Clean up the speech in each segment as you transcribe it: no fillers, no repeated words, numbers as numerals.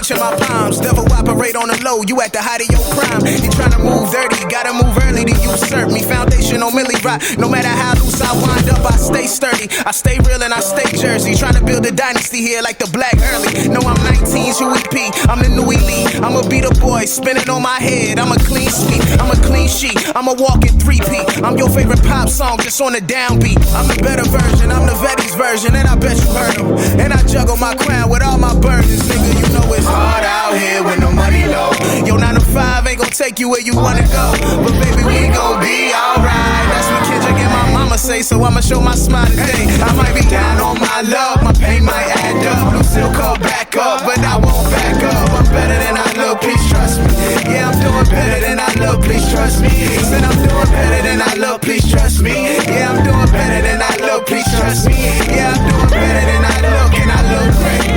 itch in my palms. Devil operate on the low, you at the height of your prime. You tryna move dirty, gotta move early to usurp me. Foundation on Millie Rock, no matter how loose I wind up, I stay sturdy. I stay real and I stay Jersey. Tryna build a dynasty here like the Black Early. No, I'm 19's UEP, I'm the new elite. I'ma be the boy, spinning on my head. I'm a clean sweep, I'm a clean sheet. I'm a walking 3P. I'm your favorite pop song, just on the downbeat. I'm the better version, I'm the Vetti's version, and I bet you heard him. And I juggle my crown with all my burdens, nigga. You know it's hard out here with no money low. Your 9 to 5 ain't gon' take you where you wanna go, but baby, we gon' be alright. That's what Kendrick and my mama say, so I'ma show my smile today. I might be down on my luck, my pain might add up. Blue still call back up, but I won't back up. I'm better than I look, please trust me. Yeah, I'm doing better than I look, please trust me. Said I'm doing better than I look, please trust me. Yeah, I'm doing better than I look, please trust me. Yeah, I'm doing better than I look, and I look great.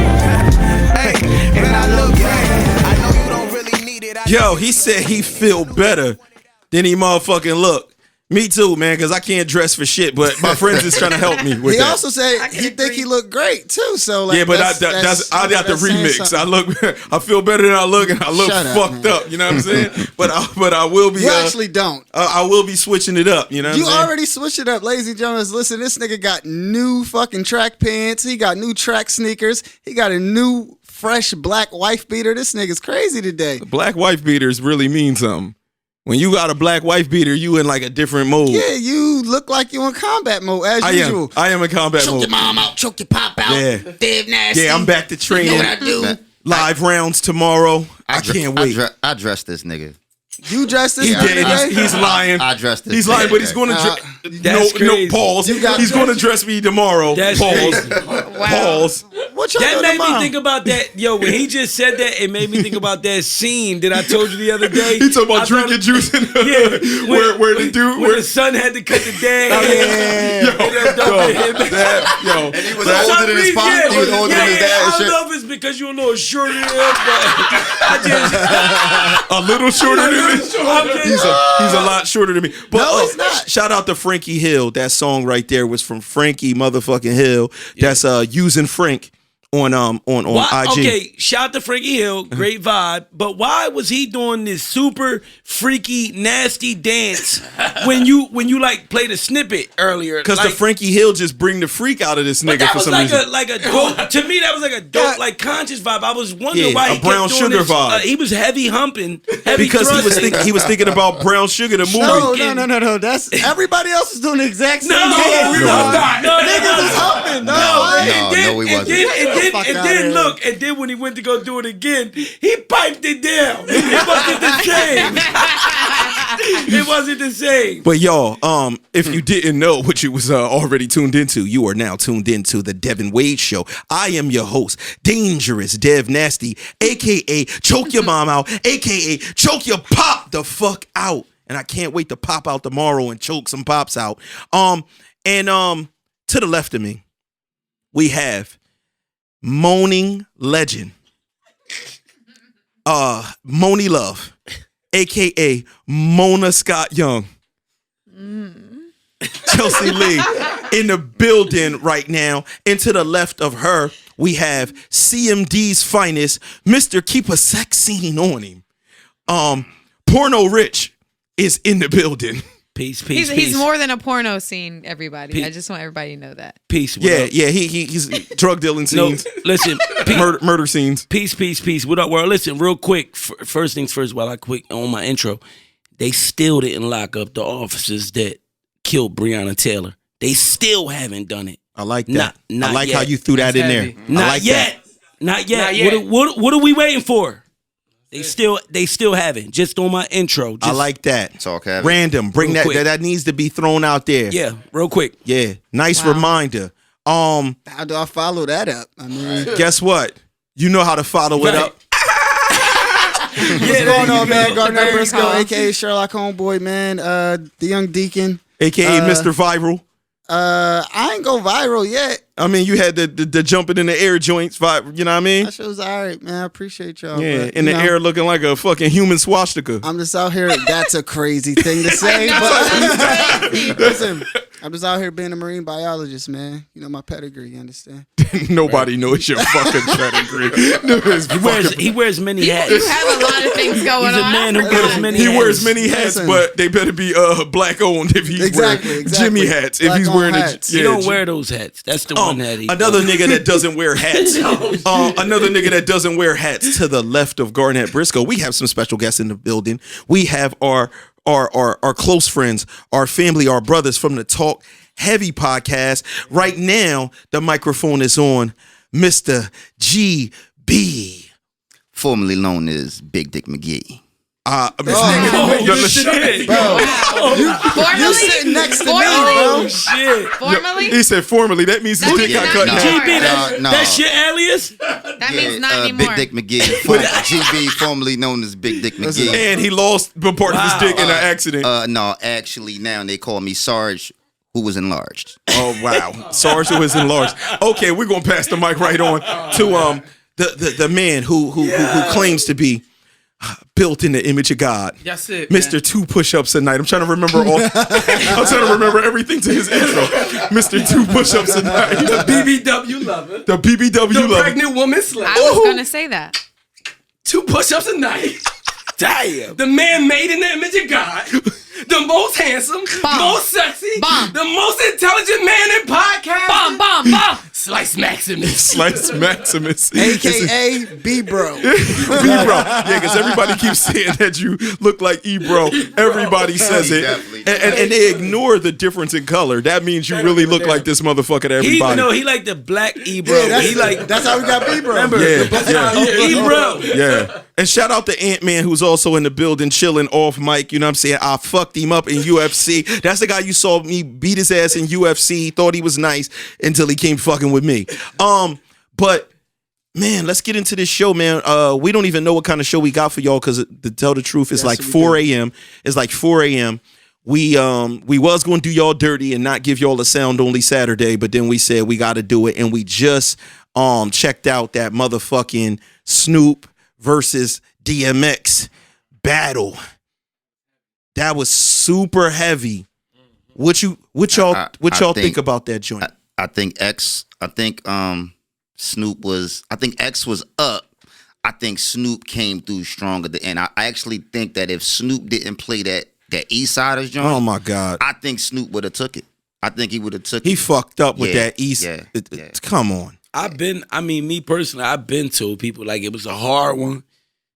Hey, and I look great. I know you don't really need it. Yo, he said he feel better than he motherfucking look. Me too, man, because I can't dress for shit, but my friends is trying to help me with he that. He also said he think he look great too. So like, yeah, but I got the remix. I feel better than I look, and I look fucked up. You know what I'm saying? But I will be. You actually don't. I will be switching it up. You know what I'm saying? You already switched it up, Lazy Jonas. Listen, this nigga got new fucking track pants. He got new track sneakers. He got a new fresh black wife beater. This nigga's crazy today. Black wife beaters really mean something. When you got a black wife beater, you in like a different mode. Yeah, you look like you in combat mode as usual. I am in combat mode. Choke your mom out, choke your pop out. Yeah. DevNasty. Yeah, I'm back to training. You know what I do? Live rounds tomorrow. I can't wait. I dressed this nigga. You dressed this nigga? He's lying. I dressed this. He's lying, but he's going to dress. No, pause. He's going to dress me tomorrow. Pause. Pause. What y'all that made me think about that. Yo, when he just said that, it made me think about that scene that I told you the other day. He talking about drinking juice in where the dude where the son had to cut the dad. Yo, and he was older than his father. He was older than his dad. I don't know if it's because you're a little shorter than him, but I just a little shorter than me. He's a lot shorter than me. But no, he's not. Shout out to Frankie Hill. That song right there was from Frankie motherfucking Hill. That's using Frank on IG. Okay, shout out to Frankie Hill, great vibe. But why was he doing this super freaky, nasty dance when you like played a snippet earlier? Because the Frankie Hill just bring the freak out of this nigga for some reason. Like a dope, to me, that was like a dope, like conscious vibe. I was wondering why he brown kept doing sugar this. vibe. He was heavy humping, heavy because he was thinking about Brown Sugar, the movie. No. That's everybody else is doing the exact same thing. Niggas is humping. No, he wasn't. And then when he went to go do it again, he piped it down. It wasn't the same. It wasn't the same. But y'all, if you didn't know what you was already tuned into, you are now tuned into the Devinwade Show. I am your host, Dangerous DevNasty, aka Choke Your Mom Out, aka Choke Your Pop the fuck out. And I can't wait to pop out tomorrow and choke some pops out. To the left of me, we have moaning legend, Moni Love, aka Mona Scott Young. Chelsea Lee in the building right now. And to the left of her, we have CMD's finest, Mr. Keep a Sex Scene on him. Porno Rich is in the building. Peace. He's more than a porno scene, everybody. Peace. I just want everybody to know that. Peace. He's drug dealing scenes. No, listen, murder scenes. Peace. What up, world? Listen, real quick. First things first, while I quick on my intro, they still didn't lock up the officers that killed Breonna Taylor. They still haven't done it. I like that. Not I like yet. how you threw that in there. Not yet. What are we waiting for? They still haven't. Just on my intro. I like that. It's all Kevin. Random. Bring that needs to be thrown out there. Yeah, real quick. Yeah. Nice reminder. How do I follow that up? I mean, guess what? You know how to follow it up. What's going on, man? Gardner Briscoe, aka Sherlock Homeboy, man. The young deacon. AKA Mr. Viral. I ain't go viral yet. I mean, you had the jumping in the air joints vibe, you know what I mean? That shit was all right, man. I appreciate y'all. Yeah, but, in the air looking like a fucking human swastika. I'm just out here. That's a crazy thing to say. But listen, I'm just out here being a marine biologist, man. You know my pedigree, you understand? Nobody knows your fucking pedigree. He wears many hats. You have a lot of things going on. He's a man who wears many hats. He wears many hats, Listen. but they better be black owned if he's wearing Jimmy hats. If he's wearing hats. He don't wear those hats. That's the one that he. Another nigga that doesn't wear hats. Another nigga that doesn't wear hats. To the left of Garnett Briscoe, we have some special guests in the building. We have our close friends, our family, our brothers from the Talk Heavy podcast. Right now, the microphone is on Mr. GB. Formerly known as Big Dick McGee. Shit. Bro, you Formally? sitting next to me, Formally? bro. Shit. Formally? He said formally. That means his That dick means got not cut in anymore. half. GB, No. that's your alias? That means not anymore. Big Dick McGee. GB, formerly known as Big Dick McGee. And he lost a part of his dick in an accident. No, actually now they call me Sarge, who was enlarged. Oh wow, Sarge was enlarged. Okay, we're gonna pass the mic right on to the man who claims to be built in the image of God. That's it, Mr. 2 push-ups a night. I'm trying to remember all. I'm trying to remember everything to his intro. Mr. 2 push-ups a night. The BBW lover. The BBW The lover. pregnant woman slave. I was gonna say that. 2 push-ups a night. Damn. The man made in the image of God. The most handsome, Bomb. most sexy, Bomb. the most intelligent man in podcast. Bomb, bomb, bomb. Slice Maximus. Slice Maximus. AKA B-Bro. B-Bro. Yeah, because everybody keeps saying that you look like E-Bro. Everybody says it. Definitely. And they ignore the difference in color. That means you really look like this motherfucker to He everybody. like the black Ebro. Yeah, He like that's how we got B-Bro. Ebro. Yeah. And shout out to Ant-Man, who's also in the building, chilling off mic. You know what I'm saying? I fucked him up in UFC. That's the guy you saw me beat his ass in UFC. Thought he was nice until he came fucking with me. But man, let's get into this show, man. We don't even know what kind of show we got for y'all because to tell the truth, it's like 4 a.m. It's like 4 a.m. We was going to do y'all dirty and not give y'all a sound only Saturday, but then we said we got to do it, and we just checked out that motherfucking Snoop versus DMX battle. That was super heavy. What y'all think about that joint? I think Snoop was. I think X was up. I think Snoop came through strong at the end. I actually think that if Snoop didn't play that East Siders joint, Oh my God. I think Snoop would have took it. I think he would have took it. He fucked up with Yeah, that East. yeah. Come on. Me personally, I've been told people like it was a hard one.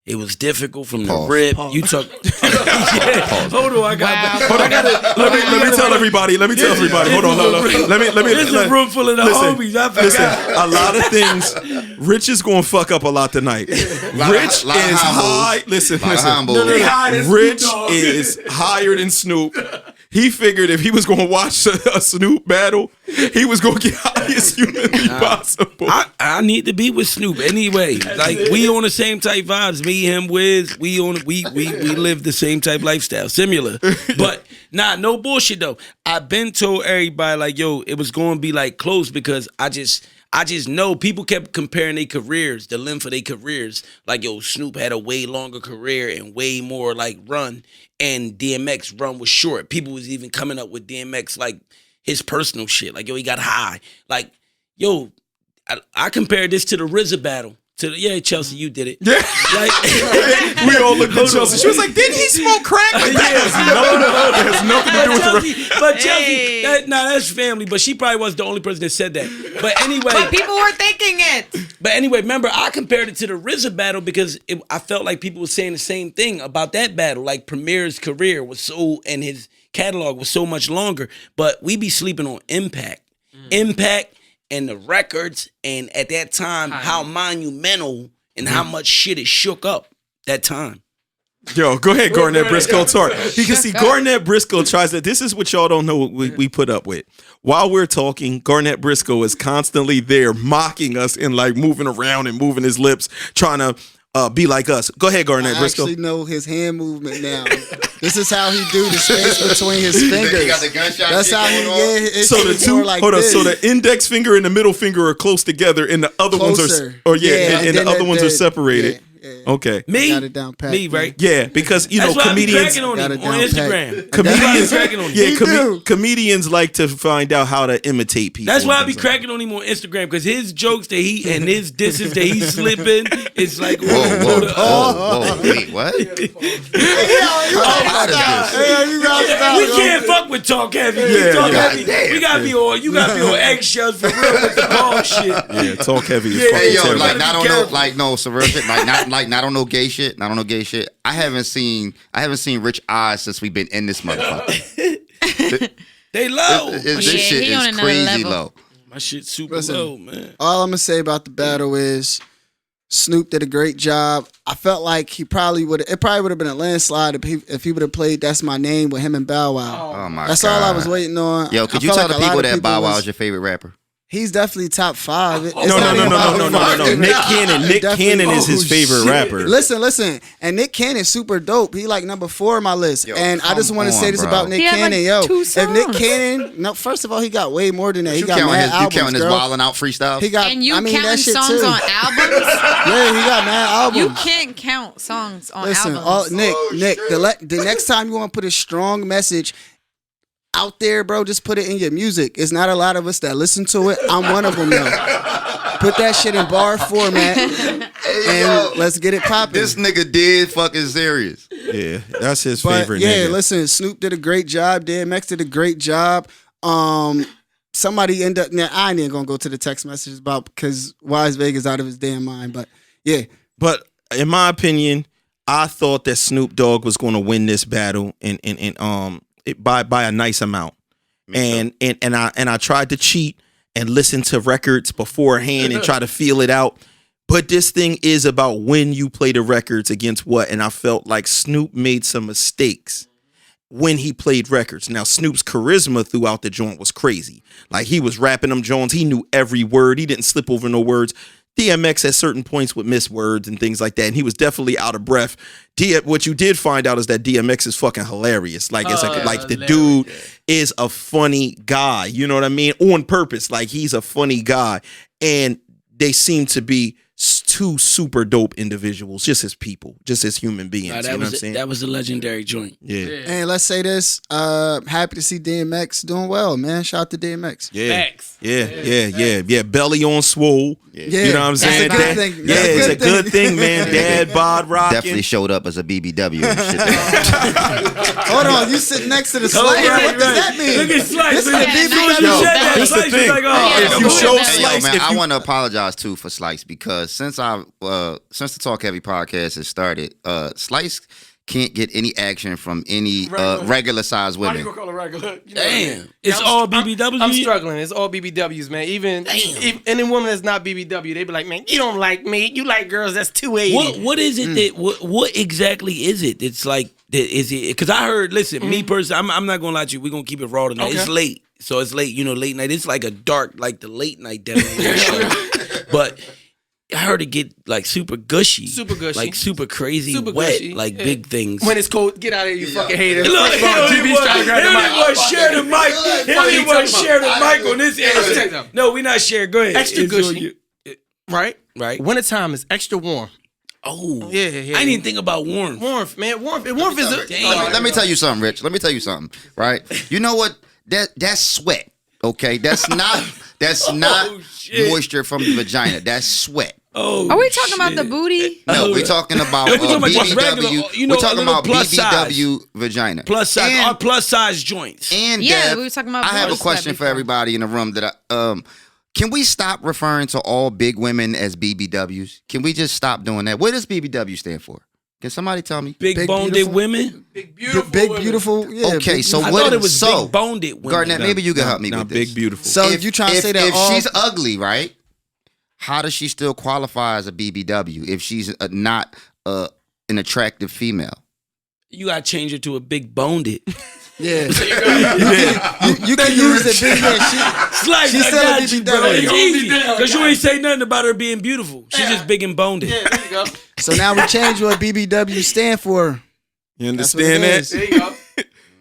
It was difficult from the Pause. rip. You talk. Yeah. Hold on, I got. Hold on. Let me tell everybody. Hold on. Let me. This is a room full of the homies. I forgot. Listen, a lot of things. Rich is gonna fuck up a lot tonight. Rich is high. Listen. Rich is higher than Snoop. He figured if he was gonna watch a Snoop battle, he was gonna get highest humanly possible. I need to be with Snoop anyway. Like we on the same type vibes. Me, him, Wiz. We live the same type lifestyle, similar. But no bullshit though. I've been told everybody like, yo, it was gonna be like close because I just know people kept comparing their careers, the length of their careers. Like, yo, Snoop had a way longer career and way more like run, and DMX run was short. People was even coming up with DMX like his personal shit. Like, yo, he got high. Like, yo, I compared this to the RZA battle. Chelsea, you did it. Yeah. Like, we all looked at Chelsea. She was like, didn't he smoke crack? Like, that has nothing to do with the But Chelsea, that's family. But she probably was the only person that said that. But anyway. But people were thinking it. But anyway, remember, I compared it to the RZA battle because I felt like people were saying the same thing about that battle. Like, Premier's career was and his catalog was so much longer. But we be sleeping on Impact. Impact and the records, and at that time, how monumental and how much shit it shook up that time. Yo, go ahead, Garnett Briscoe. Sorry. Because see, Garnett Briscoe tries to, this is what y'all don't know what we put up with. While we're talking, Garnett Briscoe is constantly there mocking us and like moving around and moving his lips, trying to be like us. Go ahead, Garnett Briscoe. I actually know his hand movement now. This is how he do the space between his fingers. He got the gunshot. That's how he get his So the two, like hold on. this. So the index finger and the middle finger are close together, and the other ones are, Closer. and the other ones are separated. Yeah. Okay. Me? Got it down pat. Me, right? Yeah, because you That's know why comedians. I be cracking on Got him it on down Instagram. pat. Comedians, cracking on him. yeah, He do. comedians like to find out how to imitate people. That's why I and be things like cracking on him on Instagram because his jokes that he and his disses that he's slipping, it's like Whoa, wait, what? We can't fuck with talk heavy. Yeah, Talk yeah. heavy. We gotta be on. You gotta be on eggshells for real with the ball shit. Yeah, talk heavy. Is Yeah, fucking Hey yo, terrible. like not on no, careful. like no surreal shit, not on no gay shit, not on no gay shit. I haven't seen Rich Eyes since we've been in this motherfucker. They low. This Yeah, shit he on is another crazy level. low. My shit super Listen. low, man. All I'm gonna say about the battle is Snoop did a great job. I felt like he probably would. It probably would have been a landslide if he would have played "That's My Name" with him and Bow Wow. Oh my That's god. all I was waiting on. Yo, I could you felt tell like the a lot people of that Bow Wow was- is your favorite rapper? He's definitely top 5. It's No. not even about Nick Definitely- Cannon is his favorite rapper. Listen, and Nick Cannon's super dope. He like number 4 on my list. Yo, and I just come want to say on, this bro. about Nick He had, Cannon, like, yo. 2 If Nick songs. Cannon, no, first of all, he got way more than that. He You got counting mad his albums, his girl. wilding out freestyles? He got, And you I mean, that counting shit songs too. on albums? Yeah, he got mad albums. You can't count songs on Listen, albums. Nick, the next time you want to put a strong message out there, bro, just put it in your music. It's not a lot of us that listen to it. I'm one of them, though. Put that shit in bar format and let's get it popping. This nigga did fucking serious. Yeah, that's his But favorite. yeah, nigga. listen, Snoop did a great job. DMX did a great job. Somebody ended up. Now I ain't even gonna go to the text messages about because Wise Vegas out of his damn mind. But yeah, But in my opinion, I thought that Snoop Dogg was going to win this battle by a nice amount. And I tried to cheat and listen to records beforehand and try to feel it out. But this thing is about when you play the records against what, and I felt like Snoop made some mistakes when he played records. Now, Snoop's charisma throughout the joint was crazy. Like, he was rapping them joints. He knew every word. He didn't slip over no words. DMX at certain points would miss words and things like that, and he was definitely out of breath. What you did find out is that DMX is fucking hilarious. Like, it's like the dude is a funny guy. You know what I mean? On purpose. Like, he's a funny guy. And they seem to be two super dope individuals, just as people, just as human beings. Nah, You know what I'm saying? that was a legendary joint. Yeah. and let's say this. Happy to see DMX doing well, man. Shout out to DMX. Yeah. Facts. Yeah. Belly on swole. Yeah, You know what I'm that's saying? a good thing. Yeah, That's a it's a good good thing, man. Dad bod rocking. Definitely showed up as a BBW and shit. Hold on, you sit next to the Oh, Slayer. right, What does right. that mean? Look at Slice. This is Look a at Yeah, BBW. nice. You Yo, said that. this the Slice was thing. like, Yeah, if you look show at that. Hey, yo, Slice, man, if I you want to apologize too for Slice because since the Talk Heavy podcast has started, Slice can't get any action from any regular sized Why do you women. gonna call it regular? You know Damn. what I mean? It's I'm- all I'm- BBWs? I'm struggling. It's all BBWs, man. Even any woman that's not BBW, they be like, man, you don't like me. You like girls that's 280. What is it that what exactly is it? It's like is it because I heard. Listen, me personally, I'm not gonna lie to you. We're gonna keep it raw tonight. Okay. It's late, so it's late. You know, late night. It's like a dark, like the late night Devinwade show. But I heard it get like super gushy, like super crazy, Super wet, gushy, like yeah. big things. When it's cold, get out of here, you fucking hater. Look, First of all, GB's trying to grab the mic. Everyone share the mic. Everyone share the mic on this Let me tell you end. something. No, we not share. Go ahead. Extra It's on gushy. you. Right? Right. Wintertime is extra warm. Oh, Yeah. I didn't even think about warmth. Warmth, man. Warmth is a... Damn. Let me tell you something, Rich. Let me tell you something. Right? You know what? That's sweat. Okay, that's not shit. moisture from the vagina. That's sweat. Oh, Are we talking about the shit. booty? No, we're talking about No, we're talking about just BBW. regular, you know, we're a talking little about plus BBW vagina. Plus size, And- our plus size joints. And Yeah, Dev, we were talking about I have a plus question that for before. everybody in the room. Can we stop referring to all big women as BBWs? Can we just stop doing that? What does BBW stand for? Can somebody tell me? Big, Big, boned beautiful. women. Big, beautiful Big, women. beautiful. Yeah, Okay, big, so I what? thought it was so big boned women. Garnett, maybe you can help me Now, with this. big, beautiful. So you trying to say that if all? she's ugly, right? How does she still qualify as a BBW if she's not an attractive female? You gotta change it to a big boned it. Yeah. you can use it big. Yeah, Slice, She's I still a got you, bro. BBW. It's easy because you ain't say nothing about her being beautiful. She's just big and boned it. Yeah, there you go. so now we change what BBW stand for. You That's what it understand that? is. There you go.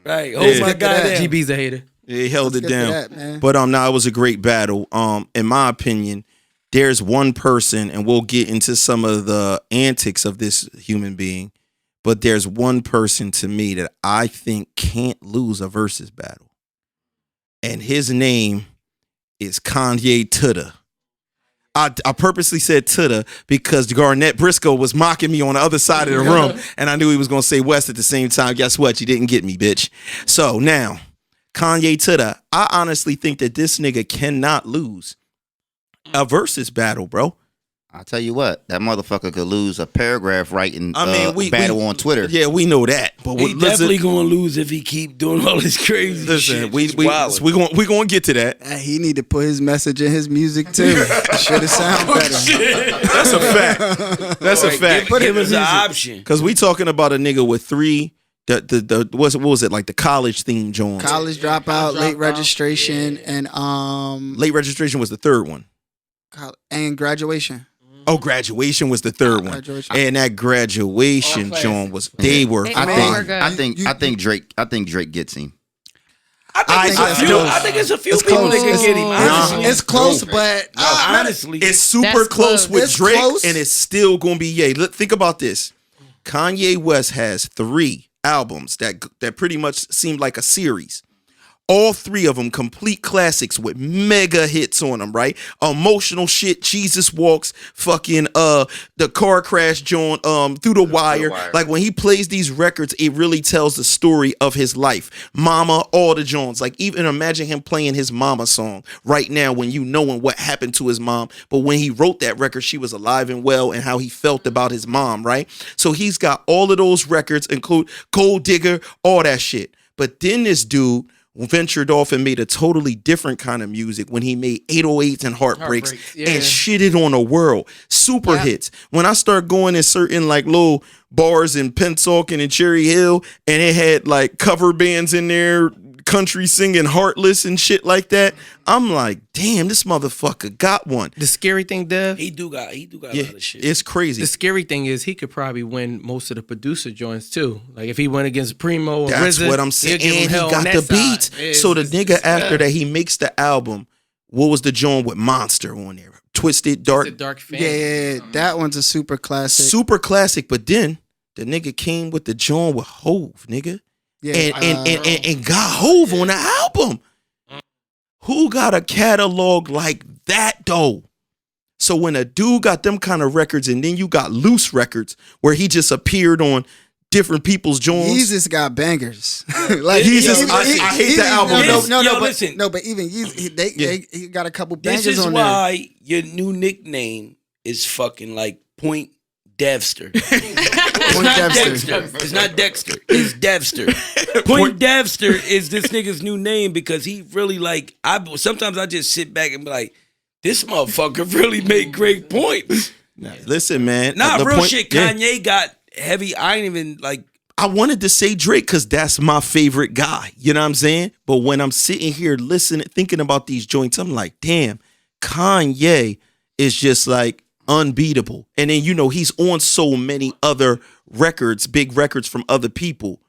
Right? Yeah. Oh my Let's get to god, that. GB's a hater. Yeah, he held Let's it get to down. that, man. But it was a great battle. In my opinion, there's one person, and we'll get into some of the antics of this human being, but there's one person to me that I think can't lose a versus battle. And his name is Kanye Tudda. I purposely said Tudda because Garnett Briscoe was mocking me on the other side of the room, and I knew he was going to say West at the same time. Guess what? You didn't get me, bitch. So now, Kanye Tudda, I honestly think that this nigga cannot lose a versus battle, bro. I'll tell you what, that motherfucker could lose a paragraph writing battle on Twitter. Yeah, we know that. But he definitely gonna lose if he keep doing all this crazy shit. We gonna get to that. He need to put his message in his music too. Should it sound better? That's a fact. That's a fact. Give us an option. Because we talking about a nigga with 3. What was it like the college theme joint? College dropout, late registration, and late registration was the 3rd one. And graduation. Oh, graduation was the 3rd one, and that graduation joint was I think Drake gets him. I think it's a few people that can get him. Honestly. It's close, but honestly, it's super close with Drake, and it's still gonna be yay. Think about this: Kanye West has 3 albums that pretty much seem like a series. All 3 of them complete classics with mega hits on them, right? Emotional shit, Jesus Walks, fucking the car crash joint, Through the Wire. Like when he plays these records, it really tells the story of his life. Mama, all the joints. Like even imagine him playing his mama song right now when you knowing what happened to his mom. But when he wrote that record, she was alive and well, and how he felt about his mom, right? So he's got all of those records, include Gold Digger, all that shit. But then this dude ventured off and made a totally different kind of music when he made 808s and Heartbreaks and shitted on the world. Super hits. When I start going in certain like little bars in Pennsauken and Cherry Hill, and it had like cover bands in there, country singing Heartless and shit like that, I'm like, damn, this motherfucker got one. The scary thing, Dev, he do got a lot of shit. It's crazy. The scary thing is he could probably win most of the producer joints too. Like if he went against Primo or that's RZA, what I'm saying. And he got the beats. So the nigga after that, he makes the album. What was the joint with Monster on there? Twisted Dark. Yeah, that one's a super classic. Super classic. But then the nigga came with the joint with Hove, nigga. Yeah, and got Hove on the album. Who got a catalog like that though? So when a dude got them kind of records, and then you got loose records where he just appeared on different people's joints. Yeezus got bangers. Like Yeezus, I hate the album. Listen. But even Yeezus, he got a couple bangers on there. This is on why your new nickname is fucking like Point Devster. It's not Dexter. It's Devster. Point Devster is this nigga's new name because he really like. Sometimes I just sit back and be like, this motherfucker really made great points. Nah, listen, man. Real shit. Kanye got heavy. I ain't even like. I wanted to say Drake because that's my favorite guy. You know what I'm saying? But when I'm sitting here listening, thinking about these joints, I'm like, damn, Kanye is just like unbeatable. And then, he's on so many other records, big records from other people.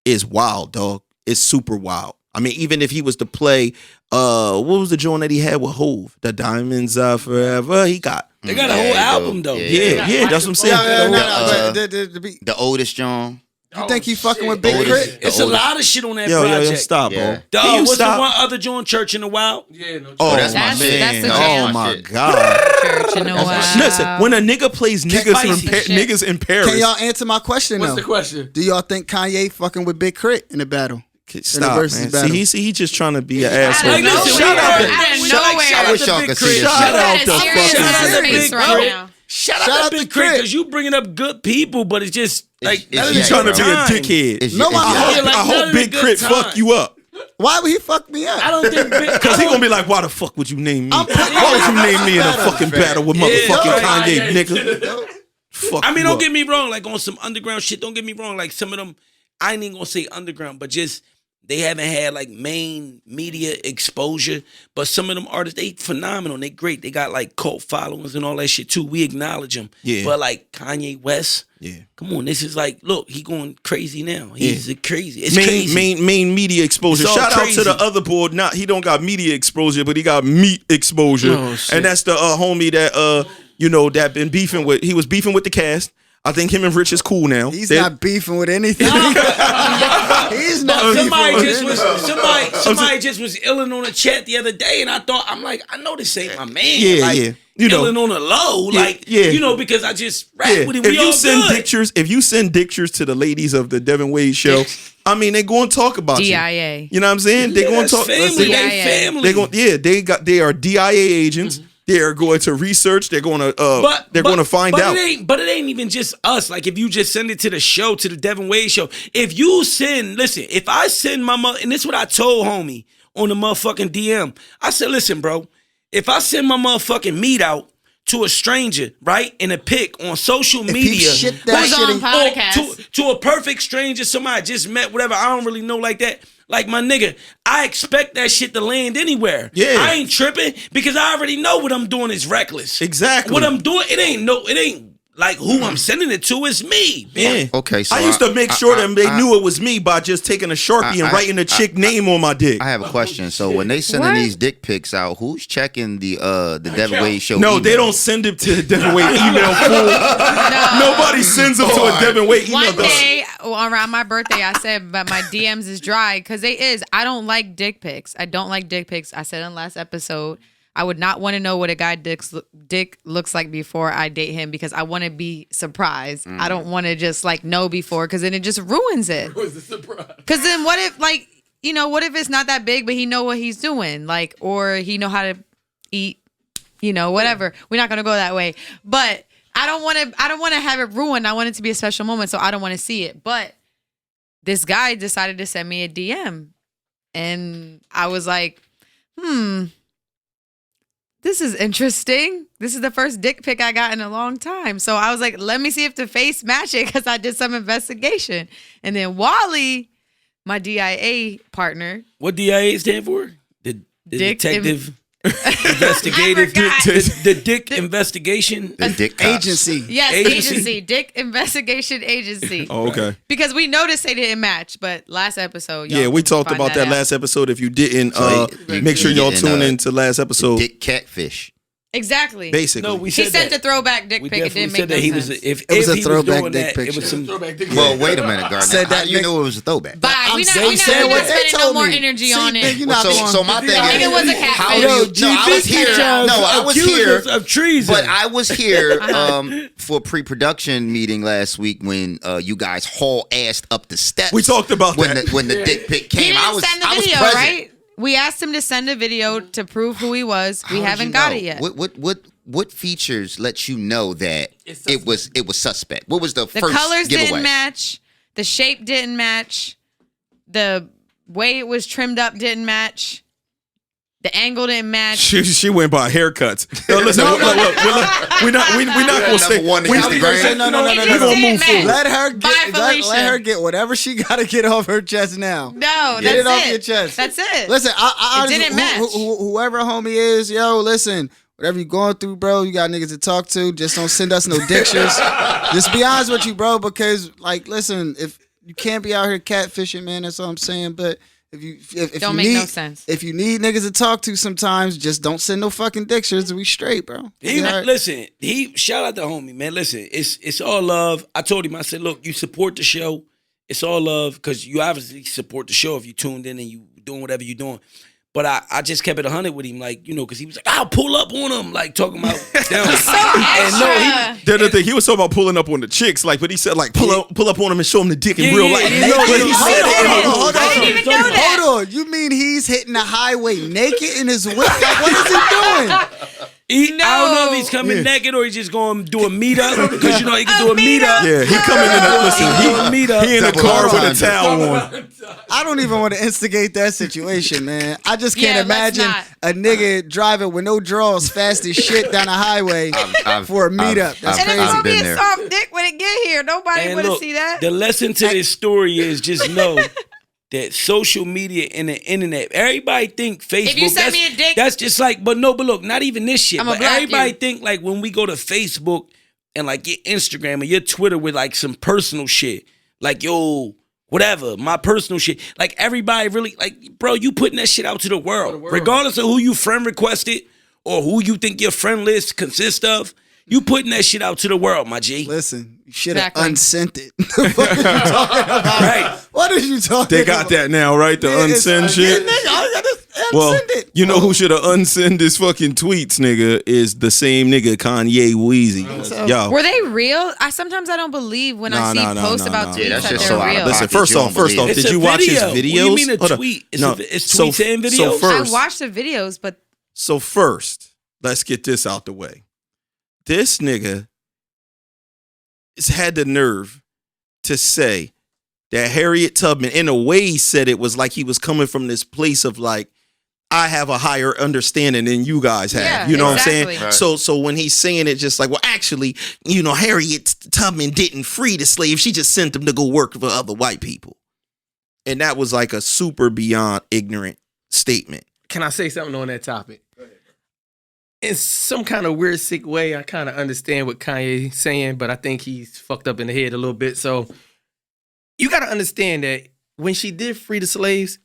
It's wild, dog. It's super wild. I mean, even if he was to play, what was the joint that he had with Hove? The Diamonds Are Forever. They got a whole album, though. Yeah, that's what I'm saying. The oldest John. You think he fucking with Big Crit? It's a lot of shit on that project. Yo, stop, bro. Dog, what's the one other joint, Church in the Wild? Yeah, no. That's my shit. That's the jam. Oh my god. Church in the Wild. Listen, when a nigga plays niggas in Paris. Can y'all answer my question though? What's the question? Do y'all think Kanye fucking with Big Crit in the battle? Stop, man. See, he just trying to be an asshole. Like, listen, shout out I wish y'all could see this. Shout out the face right now. Shout out to Big Crit because you bringing up good people, but it's just like you trying to be a dickhead. No, I hope Big Crit fuck you up. Why would he fuck me up? I don't think because he gonna be like, why the fuck would you name me? Why would you name me in a fucking battle with motherfucking Kanye, nigga? Fuck. I mean, don't get me wrong. Like on some underground shit. Don't get me wrong. Like some of them, I ain't even gonna say underground, but just They haven't had like main media exposure, but some of them artists, they phenomenal. They great. They got like cult followings and all that shit too. We acknowledge them. Yeah. But like Kanye West, come on, this is like, look, he going crazy now. He's crazy. It's crazy. Main media exposure. It's all Shout crazy. out to the other board. He don't got media exposure, but he got meat exposure. Oh, shit. And that's the homie that that been beefing with. He was beefing with the cast. I think him and Rich is cool now. He's not beefing with anything. He's not Somebody beefing just with was anything. somebody just was illing on the chat the other day, and I'm like, I know this ain't my man. Yeah, like, yeah. You know. Illing on the low, because I just rap with him. If you send pictures to the ladies of the Devinwade Show, I mean, they going to talk about DIA. you. You know what I'm saying? They going to talk. Family, DIA. they family. They are DIA agents. They are going to research. They're going to going to find out. It ain't even just us. Like if you just send it to the show, to the Devinwade Show. If you if I send my mother, and this is what I told homie on the motherfucking DM. I said, listen, bro, if I send my motherfucking meat out to a stranger, right, in a pic on social media, to a perfect stranger, somebody I just met, whatever, I don't really know like that. Like, my nigga, I expect that shit to land anywhere. Yeah. I ain't tripping because I already know what I'm doing is reckless. Exactly. What I'm doing, it ain't like who I'm sending it to is me. Yeah. Okay, so I used to make sure that they knew it was me by just taking a Sharpie and writing the chick name on my dick. I have a question. So when they sending these dick pics out, who's checking the Devinwade Show? No, email? they don't send it to the Devinwade email. Fool. Nobody sends them to a Devinwade email. One day around my birthday, I said, but my DMs is dry because I don't like dick pics. I don't like dick pics. I said in the last episode, I would not want to know what a guy dick looks like before I date him because I want to be surprised. I don't want to just like know before because then it just ruins it. Ruins the surprise. Because then what if what if it's not that big but he know what he's doing, like, or he know how to eat, whatever. We're not gonna go that way, but I don't want to have it ruined. I want it to be a special moment, so I don't want to see it. But this guy decided to send me a DM, and I was like, this is interesting. This is the first dick pic I got in a long time. So I was like, let me see if the face match it because I did some investigation. And then Wally, my DIA partner. What DIA stand for? The Dick Detective Investigative. The Dick Investigation. The dick cops. Agency. Yes, agency. Dick Investigation Agency. Oh, okay. Because we noticed they didn't match, but last episode, y'all we can talked find about that out. last episode. If you didn't, So make sure y'all getting, tune in to last episode. Dick catfish. Exactly. Basically. No, we He said sent that. a throwback dick We pic. It definitely didn't said make that no he was. sense. If It was a he throwback doing dick that, it picture. was some. Well, wait a minute, Gardner. Said How that you Nick- knew it was a throwback? Bye. We're not saying spending what they no told more me. energy See, on nigga, it. you not going. So my thing I think is, it was a how catfish. you? Yo, No, I was here. No, I was here. Of treason. But I was here for a pre-production meeting last week when you guys haul-assed up the steps. We talked about that. when the dick pic He came. didn't I was send the I was video, present. right? We asked him to send a video to prove who he was. We How did haven't you got know? it yet. What features let you know that it was suspect? What was the The first colors giveaway? didn't match. The shape didn't match. The way it was trimmed up didn't match. The angle didn't match. She went by haircuts. No, listen, look, we're not gonna say. Number one we- Instagram. No. It We're just gonna didn't move forward. match. Let her Bye, get. Let Felicia. her get whatever she gotta get off her chest now. No, Get it that's off it. your chest. That's it. Listen, I It honestly, didn't match. whoever homie is, yo, listen. Whatever you going through, bro, you got niggas to talk to. Just don't send us no dictures. Just be honest with you, bro, because like, listen, if you can't be out here catfishing, man, that's all I'm saying. But if Don't you make need, no sense. If you need niggas to talk to, sometimes just don't send no fucking dictures. We straight, bro. Listen, shout out to homie, man. Listen, it's all love. I told him, I said, look, you support the show. It's all love because you obviously support the show if you tuned in and you doing whatever you're doing. But I just kept it 100 with him, like, because he was like, I'll pull up on him, like, talking about them. The other thing, he was talking about pulling up on the chicks, like, but he said, like, pull up on him and show him the dick in real life. But he said it. Hold on. I didn't even know that. Hold on. You mean he's hitting the highway naked in his whip? Like, what is he doing? I don't know if he's coming naked or he's just going to do a meetup because he can do a meetup. Yeah, he coming in. He in a car with a towel on. I don't even want to instigate that situation, man. I just can't Yeah, let's imagine not. a nigga driving with no drawers fast as shit down the highway for a meetup. That's And it's crazy. gonna be been a there. soft dick when it get here. Nobody And want to look, see that. the lesson to this story is just know that social media and the internet, everybody think Facebook. If you send me a dick, that's just like, but look, not even this shit. I'ma But block everybody you. think like when we go to Facebook and like your Instagram or your Twitter with like some personal shit, like yo, whatever, my personal shit. Like everybody really, like, bro, you putting that shit out to the world. Regardless of who you friend requested or who you think your friend list consists of. You putting that shit out to the world, my G. Listen, you should have Exactly. unsent it. What are you talking about? Right. What are you talking about? They got that now, right? The unsend shit. Yeah, nigga, I gotta Well, unsend it. you know who should have unsend his fucking tweets, nigga, is the same nigga Kanye Weezy. Yo. Were they real? Sometimes I don't believe when I see posts about tweets Yeah, that's that just they're so out of real. Listen, pocket. first You don't off, believe it. It's did a you watch his video. What do videos? you mean a Hold on. tweet? It's No, it's tweets and videos? I first, watched the videos, but So first, let's get this out the way. This nigga has had the nerve to say that Harriet Tubman, in a way, he said it was like he was coming from this place of like, I have a higher understanding than you guys have. Yeah, you know exactly. what I'm saying? Right. So when he's saying it, just like, well, actually, Harriet Tubman didn't free the slaves. She just sent them to go work for other white people. And that was like a super beyond ignorant statement. Can I say something on that topic? In some kind of weird, sick way, I kind of understand what Kanye's saying, but I think he's fucked up in the head a little bit. So you got to understand that when she did free the slaves,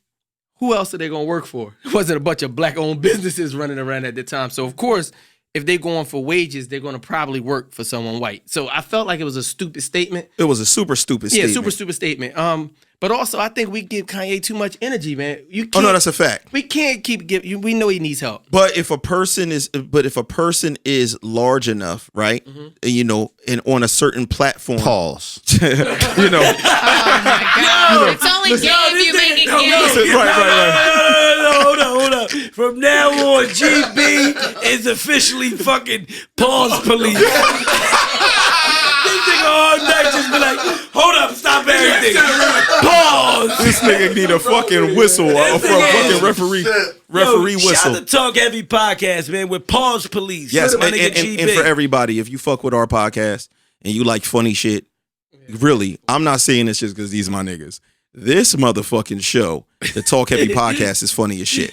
who else are they going to work for? It wasn't a bunch of black-owned businesses running around at the time. So, of course, if they're going for wages, they're going to probably work for someone white. So I felt like it was a stupid statement. It was a super stupid statement. Yeah, super stupid statement. But also, I think we give Kanye too much energy, man. You can't, Oh no, that's a fact. we can't keep giving. We know he needs help. But if a person is large enough, right? And on a certain platform, Pause. oh my god, it's only gay if you make it gay. right. Hold on. From now on, GB is officially fucking pause police. This nigga all night just be like, hold up, stop everything. Pause. This nigga need a fucking whistle or a fucking referee whistle. Shout out to Talk Heavy Podcast, man, with Pause Police. Yes, My and, nigga and, GB. and for everybody, if you fuck with our podcast and you like funny shit, really, I'm not saying this just because these are my niggas. This motherfucking show, the Talk Heavy Podcast, is funny as shit.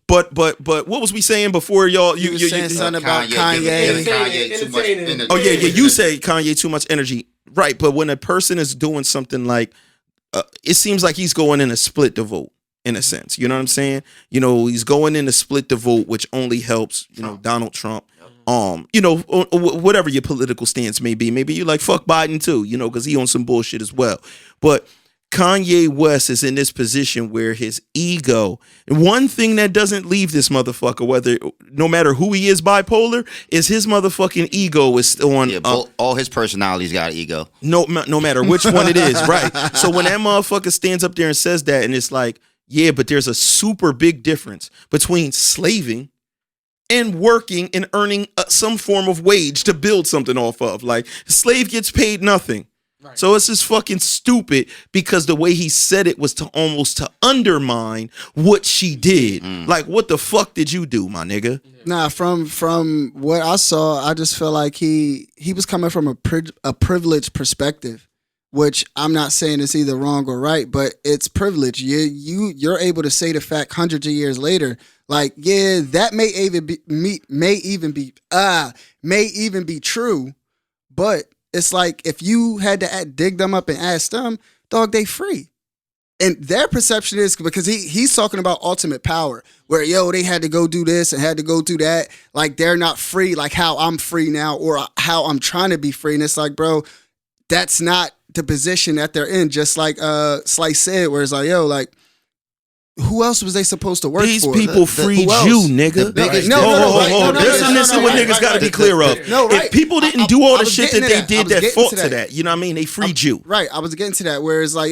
But what was we saying before, y'all? You were saying something about giving Kanye. Kanye too much energy. Oh yeah, you say Kanye too much energy, right? But when a person is doing something like, it seems like he's going in a split the vote in a sense. You know what I'm saying? He's going in to split the vote, which only helps Donald Trump. Whatever your political stance may be, maybe you like fuck Biden too, because he on some bullshit as well. But Kanye West is in this position where his ego, one thing that doesn't leave this motherfucker, no matter who he is bipolar, is his motherfucking ego is on. Yeah, all his personalities got ego. No matter which one it is, right? So when that motherfucker stands up there and says that, and it's like, yeah, but there's a super big difference between slaving and working and earning some form of wage to build something off of. Like, a slave gets paid nothing. Right. So it's just fucking stupid because the way he said it was to undermine what she did. Like, what the fuck did you do, my nigga? Nah, from what I saw, I just feel like he was coming from a privileged perspective, which I'm not saying it's either wrong or right, but it's privilege. You're able to say the fact hundreds of years later, like, yeah, that may even be true, but it's like if you had to dig them up and ask them, dog, they free. And their perception is because he's talking about ultimate power, where they had to go do this and had to go do that. Like, they're not free like how I'm free now or how I'm trying to be free. And it's like, bro, that's not the position that they're in. Just like Slice said, where it's like, like, who else was they supposed to work These for? people freed you, nigga. This is what niggas got to be clear of. If people didn't do all the shit that they did that fought to that, you know what I mean? They freed you. Right. I was getting to that, where it's like,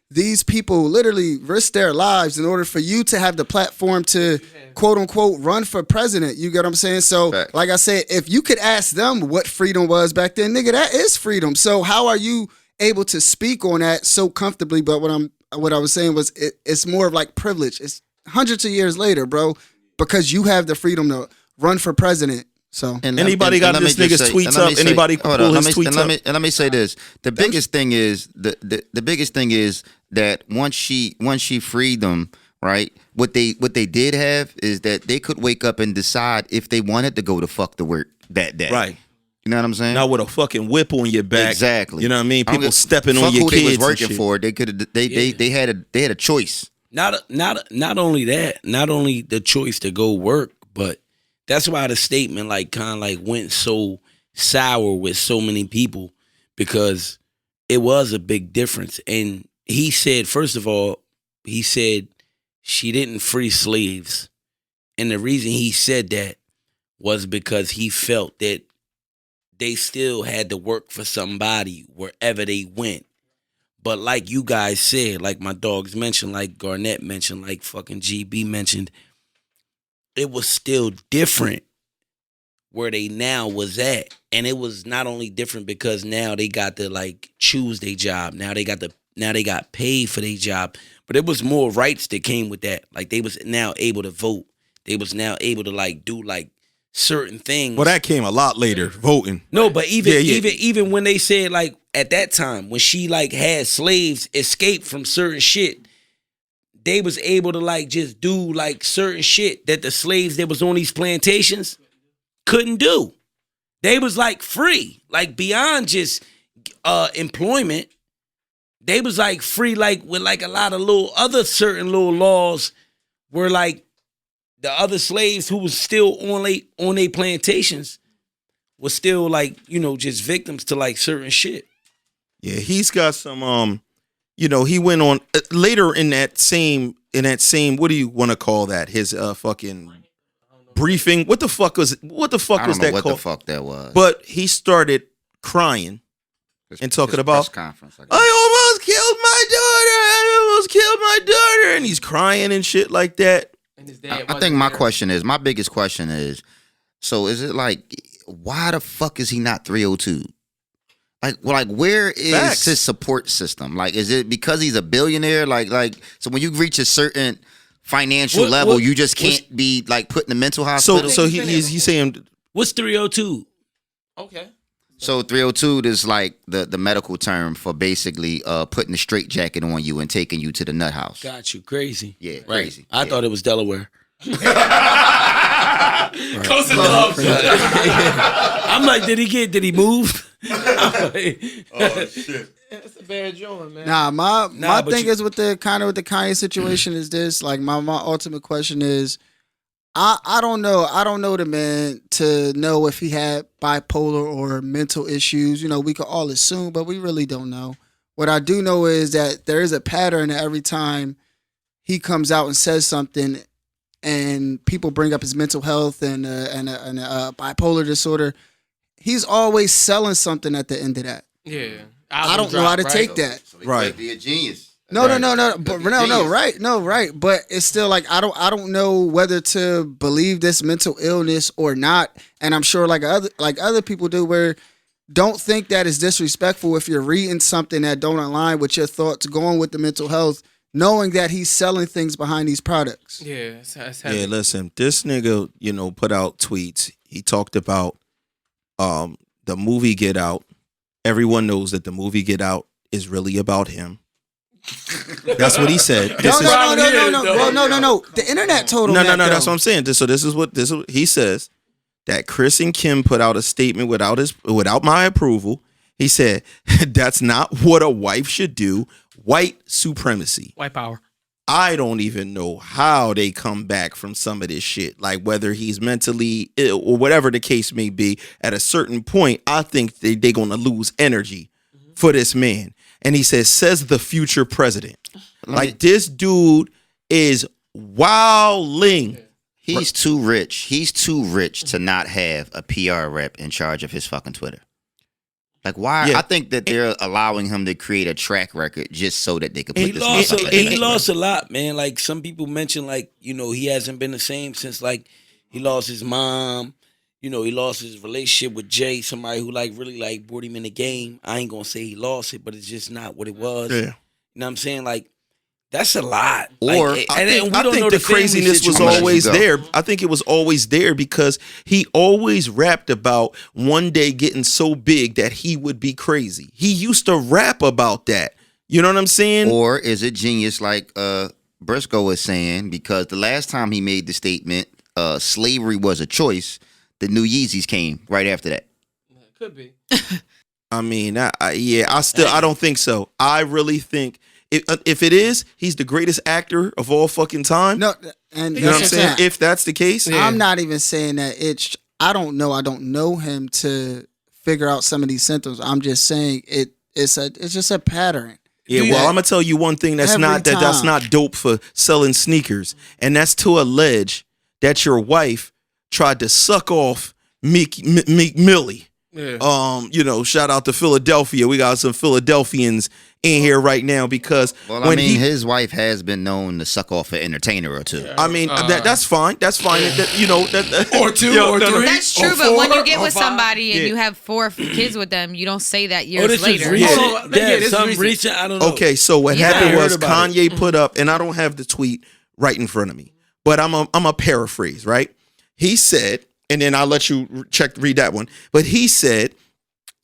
these people literally risked their lives in order for you to have the platform to, quote unquote, run for president. You get what I'm saying? So, like I said, if you could ask them what freedom was back then, nigga, that is freedom. So how are you able to speak on that so comfortably? But what I was saying was it's more of like privilege. It's hundreds of years later, bro, because you have the freedom to run for president. So Anybody got this nigga's tweets up? Anybody pull his tweets up? And let me say this: the biggest thing is the biggest thing is that once she freed them, right? What they did have is that they could wake up and decide if they wanted to go to fuck the work that day, Right. You know what I'm saying? Not with a fucking whip on your back. Exactly. You know what I mean? I don't People give- stepping on fuck your who kids. they was and working shit. for. They had a choice. Not only that, not only the choice to go work, but that's why the statement like kind of like went so sour with so many people, because it was a big difference. And he said, first of all, he said she didn't free slaves. And the reason he said that was because he felt that they still had to work for somebody wherever they went. But like you guys said, like my dogs mentioned, like Garnett mentioned, like fucking GB mentioned, it was still different where they now was at. And it was not only different because now they got to like choose their job. Now they got paid for their job. But it was more rights that came with that. Like they was now able to vote. They was now able to like do like certain things. Well, that came a lot later, voting. No, but even Yeah. even when they said like at that time when she like had slaves escape from certain shit, they was able to like just do like certain shit that the slaves that was on these plantations couldn't do. They was like free, like beyond just employment. They was like free, like with like a lot of little other certain little laws where like the other slaves who was still on their plantations was still like, you know, just victims to like certain shit. Yeah, he's got some you know, he went on later in that same what do you want to call that? His fucking briefing. What the fuck was I don't that know what called? the fuck that was. But he started crying and talking His about press conference. I guess. I almost killed my daughter. I almost killed my daughter, and he's crying and shit like that. And his dad I think my biggest question is, so is it like, why the fuck is he not 302? Like where is Facts. his support system? Like, is it because he's a billionaire? Like, so when you reach a certain financial level, you just can't be like put in the mental hospital. So he's saying What's 302? Okay. So 302 is like the medical term for basically putting the straitjacket on you and taking you to the nut house. Got you. Crazy. Yeah, Right. crazy. I thought it was Delaware. Close enough. I'm like, did he move? Oh shit. That's a bad joint, man. Nah, my but thing you- is with the Kanye situation is this. Like my ultimate question is, I don't know. I don't know the man to know if he had bipolar or mental issues. You know, we could all assume, but we really don't know. What I do know is that there is a pattern that every time he comes out and says something, and people bring up his mental health and bipolar disorder, he's always selling something at the end of that. Yeah. I don't know how to take that. So he Right. could be a genius. No, but right. But it's still like I don't know whether to believe this mental illness or not. And I'm sure like other people do, where don't think that is disrespectful if you're reading something that don't align with your thoughts, going with the mental health, knowing that he's selling things behind these products. Yeah. That's yeah, listen, this nigga, you know, put out tweets. He talked about the movie Get Out. Everyone knows that the movie Get Out is really about him. That's what he said. No. The internet told him No. that, That's though. what I'm saying. So this is what he says, that Chris and Kim put out a statement without my approval. He said that's not what a wife should do. White supremacy. white power. I don't even know how they come back from some of this shit. Like whether he's mentally ill or whatever the case may be. At a certain point, I think they're gonna lose energy for this man. And he says the future president. Like this dude is wilding. He's too rich. He's too rich to not have a PR rep in charge of his fucking Twitter. Like why? Yeah. I think that they're allowing him to create a track record just so that they could put He this. lost, motherfucker he in. lost a lot, man. Like some people mention, like, you know, he hasn't been the same since like he lost his mom. You know, he lost his relationship with Jay, somebody who like really like brought him in the game. I ain't gonna say he lost it, but it's just not what it was. Yeah. You know what I'm saying? Like That's a lot. Or- like, I and think, we don't I know think the family craziness was situation. always Let you go. there. I think it was always there because he always rapped about one day getting so big that he would be crazy. He used to rap about that. You know what I'm saying? Or is it genius like Briscoe was saying? Because the last time he made the statement, slavery was a choice, the new Yeezys came right after that. Could be. I mean, I don't think so. I really think if it is, he's the greatest actor of all fucking time. No, and You know what I'm that's saying? what If that's the case, I'm not even saying that it's. I don't know him to figure out some of these symptoms. I'm just saying it's just a pattern. yeah. Do Well, that I'm gonna tell you one thing that's every that's time. not dope for selling sneakers, and that's to allege that your wife tried to suck off Meek Millie. Yeah. You know, shout out to Philadelphia. We got some Philadelphians in here right now because Well, I mean, his wife has been known to suck off an entertainer or two. I mean, that's fine. That's fine. You know, Or two, or three. That's true, or but when four, you get or with five. somebody and you have 4 kids with them, you don't say that years this later. is recent. Hold on, Damn, this is something recent. recent. I don't know. Okay, so what Yeah. happened I heard was about Kanye put up, and I don't have the tweet right in front of me, but I'm a paraphrase, right? He said, and then I'll let you read that one. But he said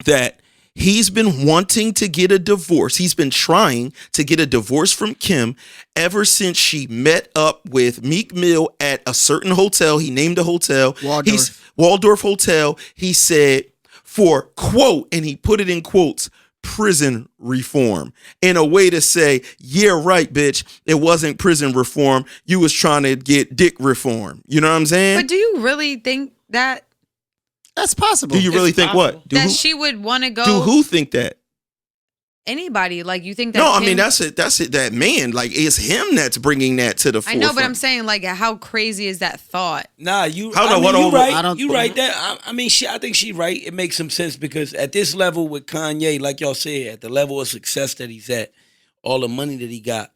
that he's been wanting to get a divorce. He's been trying to get a divorce from Kim ever since she met up with Meek Mill at a certain hotel. He named the hotel. Waldorf. Waldorf Hotel. He said, for quote, and he put it in quotes, prison reform, in a way to say, yeah, right, bitch, it wasn't prison reform. You was trying to get dick reform. You know what I'm saying? But do you really think that That's possible. Do you really think what? Do who, she would want to go? do who think that? Anybody? Like you think that? No, I Kim- mean that's it. That's it. That man, like, it's him that's bringing that to the I forefront. know, but I'm saying, like, how crazy is that thought? Nah, you. Hold I on, mean, hold you on. right. I don't- You right. That I mean, I think she right. It makes some sense because at this level with Kanye, like y'all said, at the level of success that he's at, all the money that he got.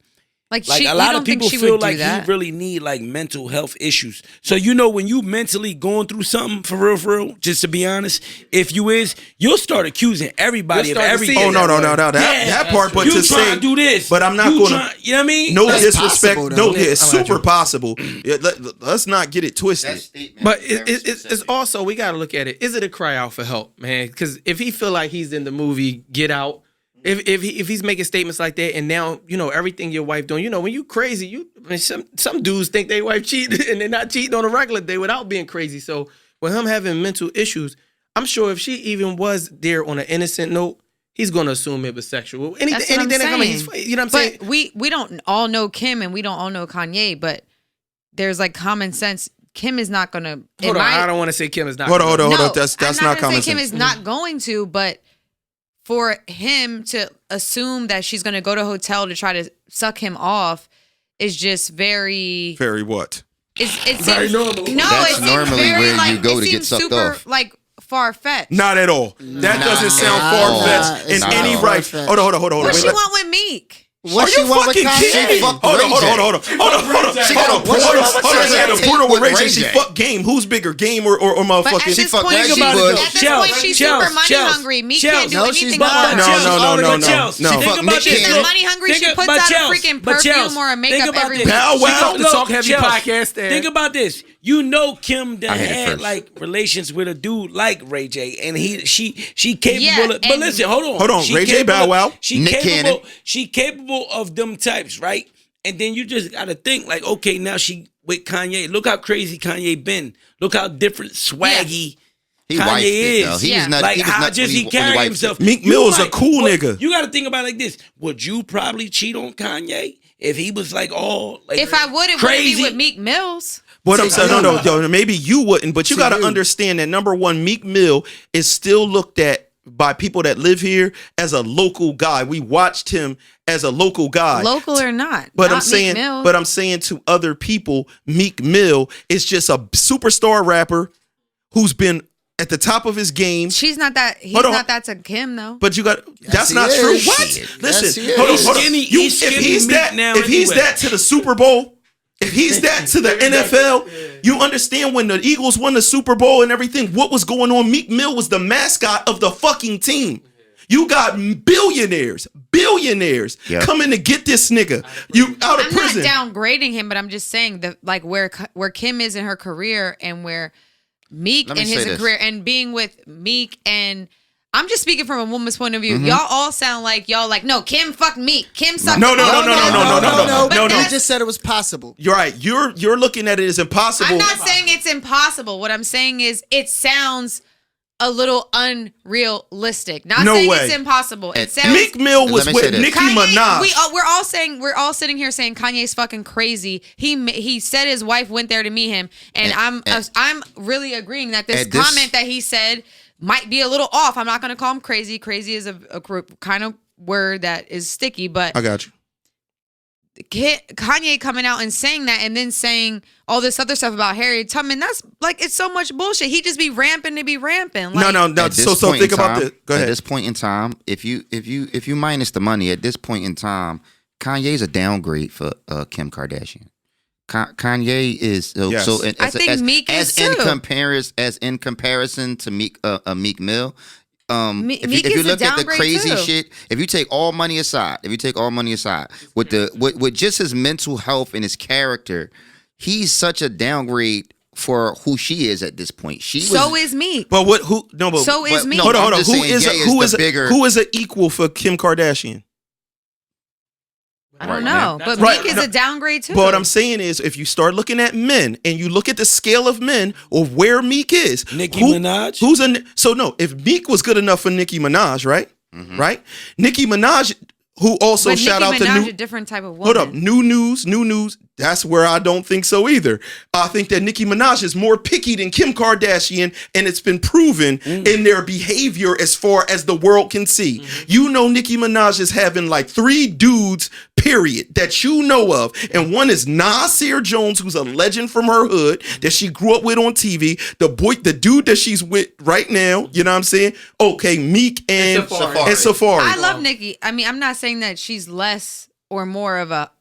Like, Like she, a you lot don't of people think she feel would like do that? he really need like mental health issues. So you know when you mentally going through something for real, just to be honest, if you is, you'll start accusing everybody You'll of start to see everything. it Oh no, that way. that part. But you to trying say to do this, but I'm not you gonna. try- you know what I mean? No That's disrespect. possible, No, though. yeah, it's I got super you. possible. Yeah, let's not get it twisted. But it's also, we got to look at it. Is it a cry out for help, man? Because if he feel like he's in the movie Get Out, if he's making statements like that, and now you know everything your wife doing, you know when you crazy, I mean, some dudes think they wife cheated and they're not cheating on a regular day without being crazy. So with him having mental issues, I'm sure if she even was there on an innocent note, he's gonna assume it was sexual. That's what I'm Anything that come in, saying. you know what I'm saying? But we don't all know Kim and we don't all know Kanye, but there's like common sense. Kim is not gonna. Hold on, I don't want to say Kim is not. Hold on. No, That's I'm not gonna common say Kim sense. is not going to, but for him to assume that she's going to go to a hotel to try to suck him off is just very. Very what? It's Very normal. No, That's it seems normally very, where you like, go it to get seems sucked super, off. like far fetched. Not at all. That doesn't sound Nah, far fetched in it's not any all right. far-fetched. Hold on. What Wait, she let- want with Meek? What Are she you want with fucking Kanye? kidding? fucked Hold on. Ray J. She got a She had a tape portal with with Ray J. Ray She J. fucked Game. Who's bigger, Game or But at motherfucking? this fucked point, Reggie at Bush. this Chels, point, she's Chels, super money Chels, hungry. Meek Chels. can't do No, she's anything not. about her. No. Think Fuck about Nick this. Cannon. She's money hungry. She puts out a freaking perfume or a makeup every week. Bow Wow. Talk the talk heavy podcast there. Think about this. You know Kim done I hit it had first. like relations with a dude like Ray J, and she capable Yeah, of. But and- listen, hold on. She Ray J, capable- Bow Wow. She Nick capable. Cannon. She capable of them types, right? And then you just gotta think like, okay, now she with Kanye. Look how crazy Kanye been. Look how different swaggy. He Kanye wifed it, is. though. He Yeah. was not. Like he was how nuts just when he when he carry wifed himself. it. Meek Mill is a cool nigga. You got to think about it like this: would you probably cheat on Kanye if he was like all like If I would, it wouldn't crazy? be with Meek Mills. What I'm saying, you. no, maybe you wouldn't, but you got to understand that number one, Meek Mill is still looked at by people that live here as a local guy. We watched him as a local guy. Local or not. But not I'm saying, Meek Mill. but I'm saying to other people, Meek Mill is just a superstar rapper who's been at the top of his game. She's not that. He's Hold on. not that to Kim though. But you got that's he not is. true. Shit. What? Yes, Listen, he is. hold on, He's hold on. skinny- You- he's if skinny he's Meek that, now if he's anyway. that to the Super Bowl, if he's that to the NFL, you understand when the Eagles won the Super Bowl and everything, what was going on? Meek Mill was the mascot of the fucking team. You got billionaires coming to get this nigga. You out of prison. I'm not downgrading him, but I'm just saying that like where Kim is in her career and where Meek in his career and being with Meek, and I'm just speaking from a woman's point of view. Y'all all sound like no, Kim fucked Meek. Kim sucked. No. You just said it was possible. You're right. You're looking at it as impossible. I'm not saying it's impossible. What I'm saying is it sounds a little unrealistic. Not saying it's impossible. It sounds. Meek Mill was with Nicki Minaj. We're all sitting here saying Kanye's fucking crazy. He said his wife went there to meet him, and I'm really agreeing that this comment that he said might be a little off. I'm not going to call him crazy. Crazy is a kind of word that is sticky, but I got you. Kanye coming out and saying that and then saying all this other stuff about Harriet Tubman, that's like, it's so much bullshit. He just be ramping to be ramping. Like, no. So think about this. Go ahead. At this point in time, if you minus the money, at this point in time, Kanye's a downgrade for Kim Kardashian. Kanye is yes. so. I think Meek is too. As in comparison to Meek Mill. Meek if you is look a at the downgrade crazy too. shit, if you take all money aside, with just his mental health and his character, he's such a downgrade for who she is at this point. So is Meek. But what? Who? No, but so is Meek. Hold on. Who is an equal for Kim Kardashian? I don't know, but Meek is a downgrade too. But what I'm saying is, if you start looking at men and you look at the scale of men of where Meek is, Nicki Minaj. If Meek was good enough for Nicki Minaj, right? Mm-hmm. Right? Nicki Minaj, who also but shout Nicki out to Minaj new. a different type of woman. Hold up, new news. That's where I don't think so either. I think that Nicki Minaj is more picky than Kim Kardashian, and it's been proven in their behavior as far as the world can see. You know, Nicki Minaj is having like 3 dudes, period, that you know of, and one is Nasir Jones, who's a legend from her hood that she grew up with on TV. The dude that she's with right now, you know what I'm saying? Okay, Meek and Safari. I love Nicki. I mean, I'm not saying that she's less or more of a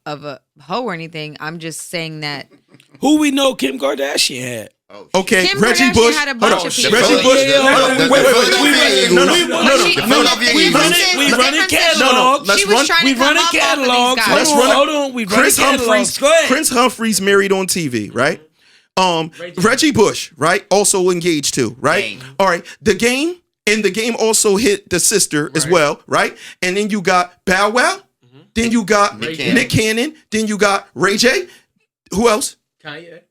hoe or anything. I'm just saying that who we know Kim Kardashian had. Okay, Kim Reggie Kardashian Bush. had a bunch of people. Reggie Bush. We running catalogs. She was trying to come up off of these guys. Hold on. We running catalogs. Go ahead. Chris Humphries married on TV, right? Reggie Bush, right? Also engaged too, right? All right. The Game also hit the sister as well, right? And then you got Bow Wow. Then you got Nick Cannon. Then you got Ray J. Who else?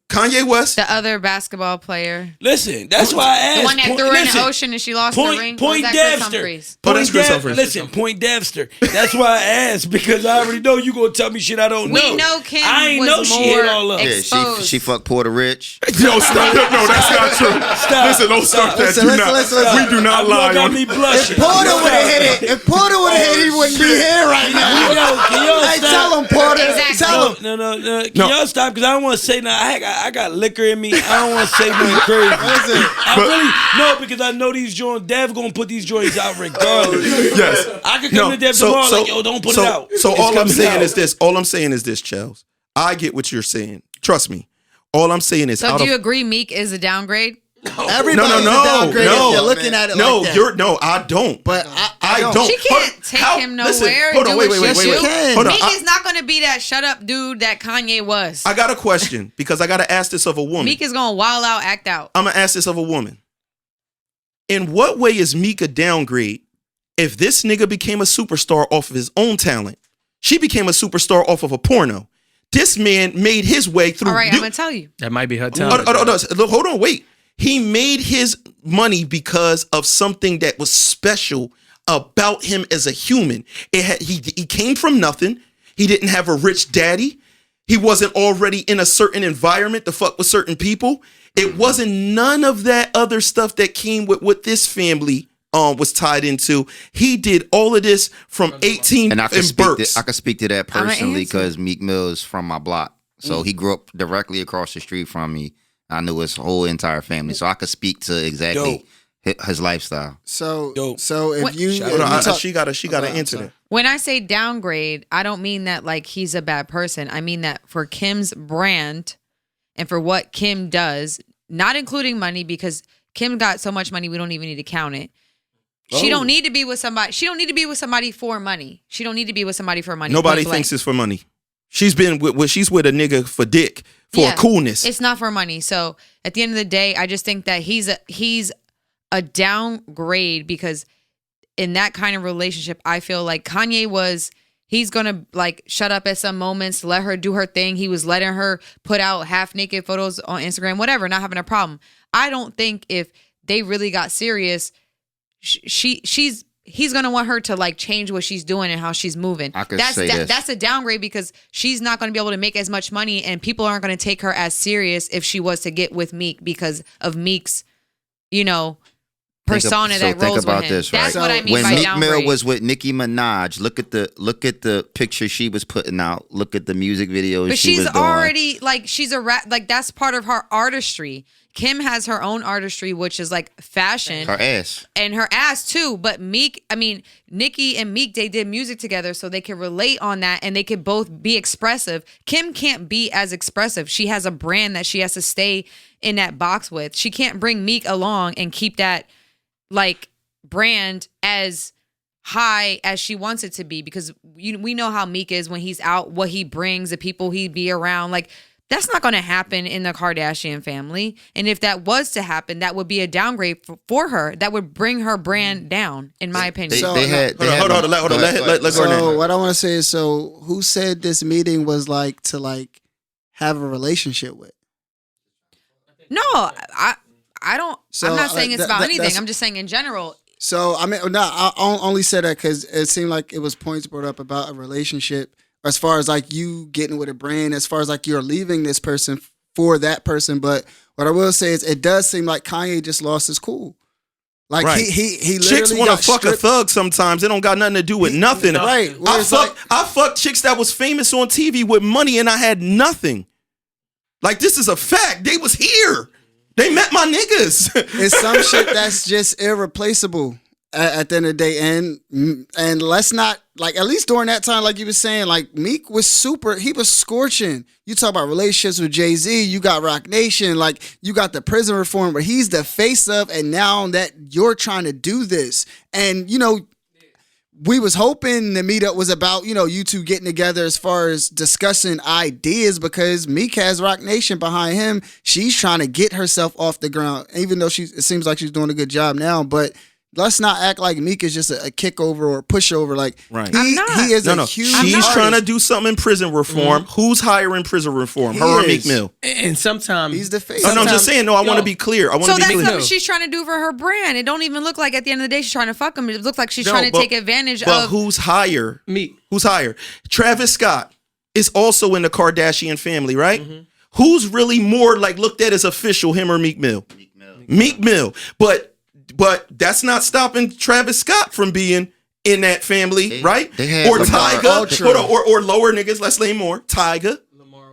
Kanye West. The other basketball player. Listen, that's why I asked. The one that threw her in the ocean and she lost the ring. Point Devster. That's Chris Humphries. Listen, Point Devster. That's why I asked, because I already know you gonna tell me shit I don't know. We know Kim I ain't was know she hit all up. exposed. she fucked Porter Rich. Yo, stop. No, that's not true. Listen, don't start that. We do not lie on me blushing. If Porter would have hit it, he wouldn't be here right now. Hey, tell him, Porter. Exactly. Tell him. No. Can y'all stop? Because I don't want to say nothing. I got liquor in me. I don't want to say nothing crazy. Because I know these joints. Dev gonna put these joints out regardless. Yes. I could come to Dev tomorrow like, yo, don't put it out. So all I'm saying is this. All I'm saying is this, Chels. I get what you're saying. Trust me. All I'm saying is. So do you agree Meek is a downgrade? Everybody's a downgrade if you're looking at it like that. I don't. But I don't. She can't take him nowhere. Hold on, wait. Hold on. Meek is not going to be that shut up dude that Kanye was. I got a question because I got to ask this of a woman. Meek is going to wild out, act out. I'm going to ask this of a woman. In what way is Meek a downgrade if this nigga became a superstar off of his own talent? She became a superstar off of a porno. This man made his way through. All right, I'm going to tell you. That might be her talent. Hold on, wait. He made his money because of something that was special about him as a human. He came from nothing. He didn't have a rich daddy. He wasn't already in a certain environment to fuck with certain people. It wasn't none of that other stuff that came with what this family was tied into. He did all of this from 18 and I could speak to that I'm personally because Meek Mill is from my block. So he grew up directly across the street from me. I knew his whole entire family, so I could speak to exactly his lifestyle. So if she got to answer that. When I say downgrade, I don't mean that like he's a bad person. I mean that for Kim's brand and for what Kim does, not including money, because Kim got so much money we don't even need to count it. She don't need to be with somebody. She don't need to be with somebody for money. She don't need to be with somebody for money. Nobody point blank. thinks it's for money. She's been she's with a nigga for dick, for coolness. It's not for money. So at the end of the day, I just think that he's a downgrade, because in that kind of relationship, I feel like Kanye he's gonna like shut up at some moments, let her do her thing. He was letting her put out half naked photos on Instagram, whatever, not having a problem. I don't think if they really got serious, he's gonna want her to like change what she's doing and how she's moving. That's a downgrade, because she's not gonna be able to make as much money, and people aren't gonna take her as serious if she was to get with Meek because of Meek's, persona that rolls with him. This, right? That's what I mean when by Meek downgrade. Mill was with Nicki Minaj, look at the picture she was putting out. Look at the music videos but she was doing. She's already like, she's a rap, like that's part of her artistry. Kim has her own artistry, which is like fashion. Her ass. And her ass too. But Nicki and Meek, they did music together, so they can relate on that and they could both be expressive. Kim can't be as expressive. She has a brand that she has to stay in that box with. She can't bring Meek along and keep that like brand as high as she wants it to be, because we know how Meek is when he's out, what he brings, the people he be around. Like, that's not going to happen in the Kardashian family. And if that was to happen, that would be a downgrade for her. That would bring her brand down, in my opinion. Hold on. Let's go. So what I want to say is, so who said this meeting was like to like have a relationship with? No, I don't. So, I'm not saying it's about anything. that's- I'm just saying in general. So I mean, no, I only said that because it seemed like it was points brought up about a relationship, as far as like you getting with a brand, as far as like you're leaving this person for that person. But what I will say is, it does seem like Kanye just lost his cool. Like right. he literally chicks want to fuck stripped. a thug sometimes. It don't got nothing to do with nothing. Right. I fucked chicks that was famous on TV with money and I had nothing. Like, this is a fact. They was here. They met my niggas. It's some shit that's just irreplaceable at the end of the day. And let's not, like, at least during that time, like you were saying, like, Meek was he was scorching. You talk about relationships with Jay-Z, you got Rock Nation, like, you got the prison reform where he's the face of, and now that you're trying to do this. And, we was hoping the meetup was about, you two getting together as far as discussing ideas, because Meek has Rock Nation behind him. She's trying to get herself off the ground, even though it seems like she's doing a good job now. But let's not act like Meek is just a kickover or a pushover. Like, right. he is a huge She's artist. trying to do something in prison reform. Mm-hmm. Who's hiring prison reform? Her or Meek Mill? And sometimes he's the face. I'm just saying. No, I want to be clear. So that's something she's trying to do for her brand. It don't even look like at the end of the day she's trying to fuck him. It looks like she's trying to take advantage of. But who's higher? Meek. Who's higher? Travis Scott is also in the Kardashian family, right? Mm-hmm. Who's really more like looked at as official, him or Meek Mill? Meek Mill. But that's not stopping Travis Scott from being in that family, right? Or Tyga, or lower niggas. Let's name more. Tyga.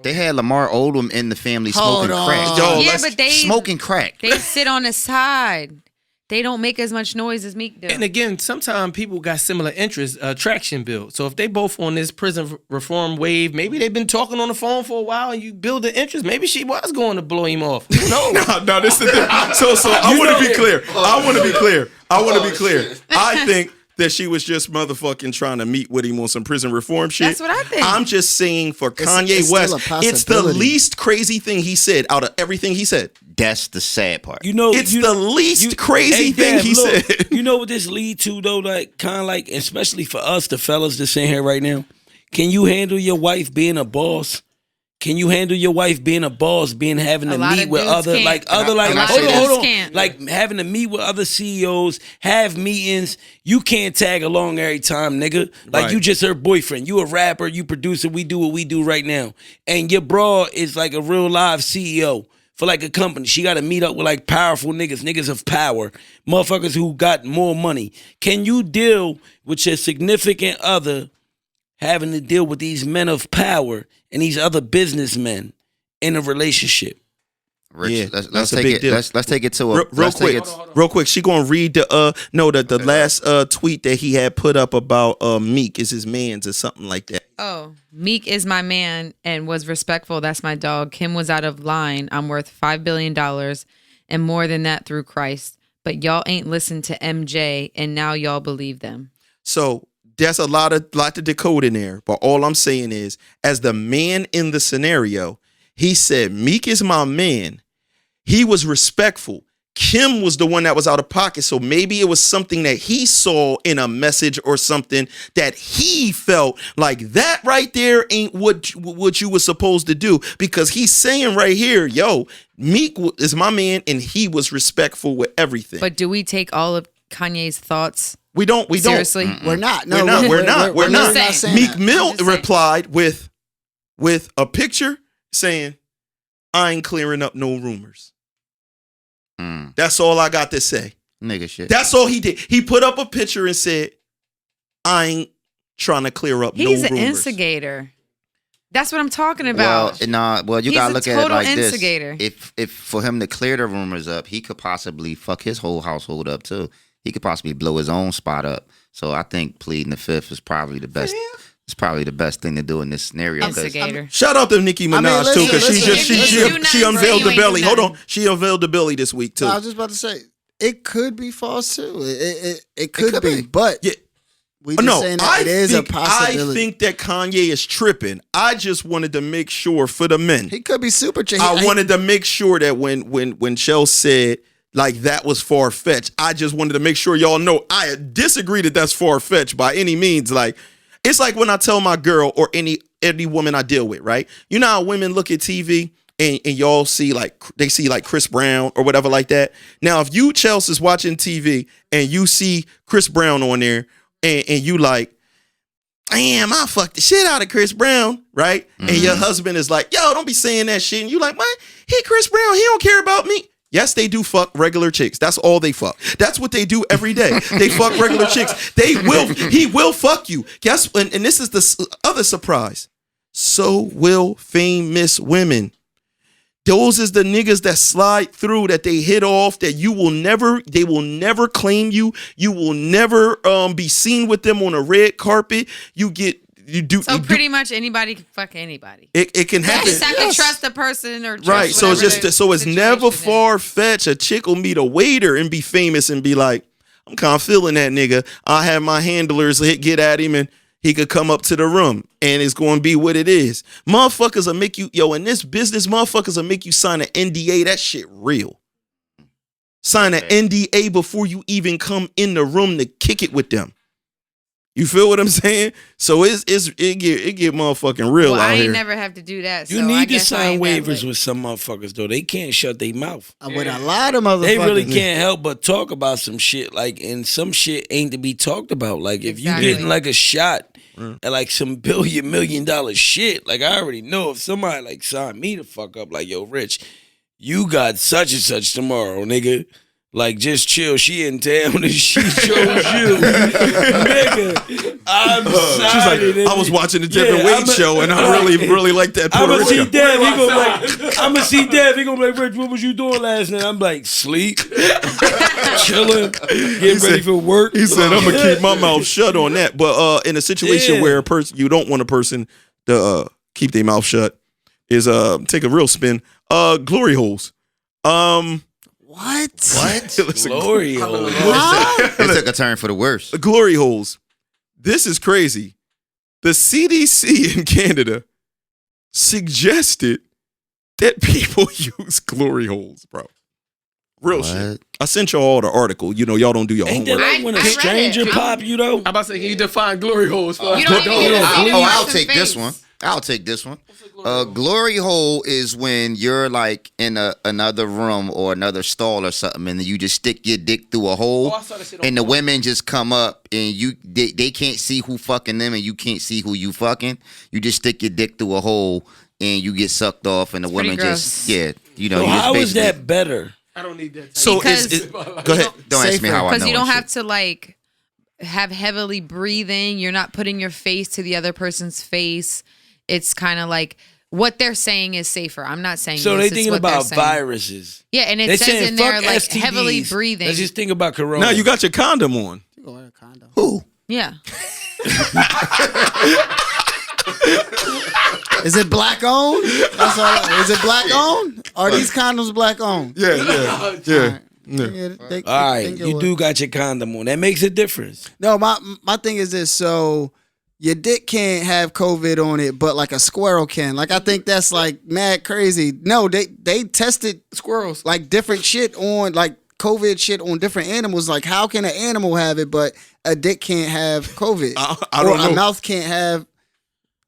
They had Lamar Odom in the family smoking crack. But they smoking crack. They sit on the side. They don't make as much noise as Meek do. And again, sometimes people got similar interests, traction build. So if they both on this prison reform wave, maybe they've been talking on the phone for a while and you build an interest. Maybe she was going to blow him off. No, this is the thing. So I want to be clear. I want to be clear. I think that she was just motherfucking trying to meet with him on some prison reform shit. That's what I think. I'm just saying for Kanye West, it's the least crazy thing he said out of everything he said. That's the sad part. It's the least crazy thing he said. You know what this lead to though? Like, kind of like, especially for us, the fellas that's in here right now. Can you handle your wife being a boss? Can you handle your wife being a boss, having to meet with other, hold on, like having to meet with other CEOs, have meetings? You can't tag along every time, nigga. Like, you just her boyfriend. You a rapper, you producer. We do what we do right now, and your bra is like a real live CEO for like a company. She got to meet up with like powerful niggas of power, motherfuckers who got more money. Can you deal with your significant other having to deal with these men of power and these other businessmen in a relationship? Rich, let's take it. Let's take it to a real quick. She gonna read the last tweet that he had put up about Meek is his man's or something like that. Oh, Meek is my man and was respectful. That's my dog. Kim was out of line. I'm worth $5 billion and more than that through Christ. but y'all ain't listened to MJ, and now y'all believe them. So there's a lot to decode in there. But all I'm saying is, as the man in the scenario, he said, Meek is my man. He was respectful. Kim was the one that was out of pocket. So maybe it was something that he saw in a message or something that he felt like that right there ain't what you were supposed to do. Because he's saying right here, yo, Meek is my man and he was respectful with everything. But do we take all of Kanye's thoughts? We don't. Seriously? We're not. We're not. We're not saying Meek that. Mill replied with a picture saying, I ain't clearing up no rumors. That's all I got to say. Nigga shit. That's all he did. He put up a picture and said, I ain't trying to clear up no rumors. He's an instigator. That's what I'm talking about. Well, you gotta look at it like instigator. this. If for him to clear the rumors up, he could possibly fuck his whole household up too. He could possibly blow his own spot up. So I think pleading the fifth is probably the best. It's probably the best thing to do in this scenario. Instigator. Shout out to Nicki Minaj too, because she unveiled the belly. Hold on, she unveiled the belly this week too. I was just about to say it could be false too. It could be, but yeah. we just saying that it is a possibility. I think that Kanye is tripping. I just wanted to make sure for the men. He could be super tripping. I wanted to make sure that when Shell said like that was far fetched, I just wanted to make sure y'all know I disagree that that's far fetched by any means. Like. It's like when I tell my girl or any woman I deal with, right? You know how women look at TV and y'all see they see Chris Brown or whatever like that. Now, if you, Chelsea, is watching TV and you see Chris Brown on there and you like, damn, I fucked the shit out of Chris Brown, right? Mm-hmm. And your husband is like, yo, don't be saying that shit. And you like, man, he Chris Brown, he don't care about me. Yes, they do fuck regular chicks. That's all they fuck. That's what they do every day. They fuck regular chicks. He will fuck you. Guess, and this is the other surprise. So will famous women. Those is the niggas that slide through, that they hit off, that they will never claim you. You will never be seen with them on a red carpet. Pretty much anybody can fuck anybody. It can happen. You just have to trust the person or trust right. So it's never far fetched. A chick will meet a waiter and be famous and be like, I'm kind of feeling that nigga. I have my handlers get at him and he could come up to the room and it's going to be what it is. Motherfuckers will make you, in this business, motherfuckers will make you sign an NDA. That shit real. Sign an NDA before you even come in the room to kick it with them. You feel what I'm saying? So it get motherfucking real out here. I ain't never have to do that. You need to sign waivers with some motherfuckers though. They can't shut their mouth. With a lot of motherfuckers, they really can't help but talk about some shit. And some shit ain't to be talked about. Like if you getting a shot at some $1 million shit, I already know if somebody signed me the fuck up, yo, Rich, you got such and such tomorrow, nigga. Just chill. She in town and she chose you. Nigga, I'm sorry. She's like, I was watching the Devinwade Show and I really like that Puerto Rico. I'm going to see Dev. He going to be like, Rich, what was you doing last night? I'm like, sleep. Chilling. Getting ready for work. He said, I'm going to keep my mouth shut on that. But in a situation where you don't want a person to keep their mouth shut is take a real spin. Glory holes. What? Glory holes. It took a turn for the worse. Glory holes. This is crazy. The CDC in Canada suggested that people use glory holes, bro. Real shit. I sent y'all all the article. Y'all don't do your homework. Ain't that when a stranger pop you, though? I'm about to say, can you define glory holes? I'll take this one. I'll take this one. Glory hole is when you're in another room or another stall or something, and you just stick your dick through a hole, and the women just come up, and they can't see who fucking them, and you can't see who you fucking. You just stick your dick through a hole, and you get sucked off, and the women just how is that better? I don't need that. So go ahead. Don't ask me how I know. Because you don't have to have heavily breathing. You're not putting your face to the other person's face. It's kind of what they're saying is safer. I'm not saying so. They're thinking about viruses. Yeah, and it says in there STDs. heavily breathing. Let's just think about corona. Now you got your condom on. You go wear a condom. Who? Yeah. Is it black owned? That's all. Is it black owned? Are these condoms black owned? Yeah. They All right, think it you was. do got your condom on. That makes a difference. No, my thing is this. So your dick can't have COVID on it, but like a squirrel can. Like I think that's like mad crazy. No, they tested Squirrels. like different shit on like COVID shit on different animals. Like how can an animal have it, but a dick can't have COVID? I don't or know. a mouth can't have.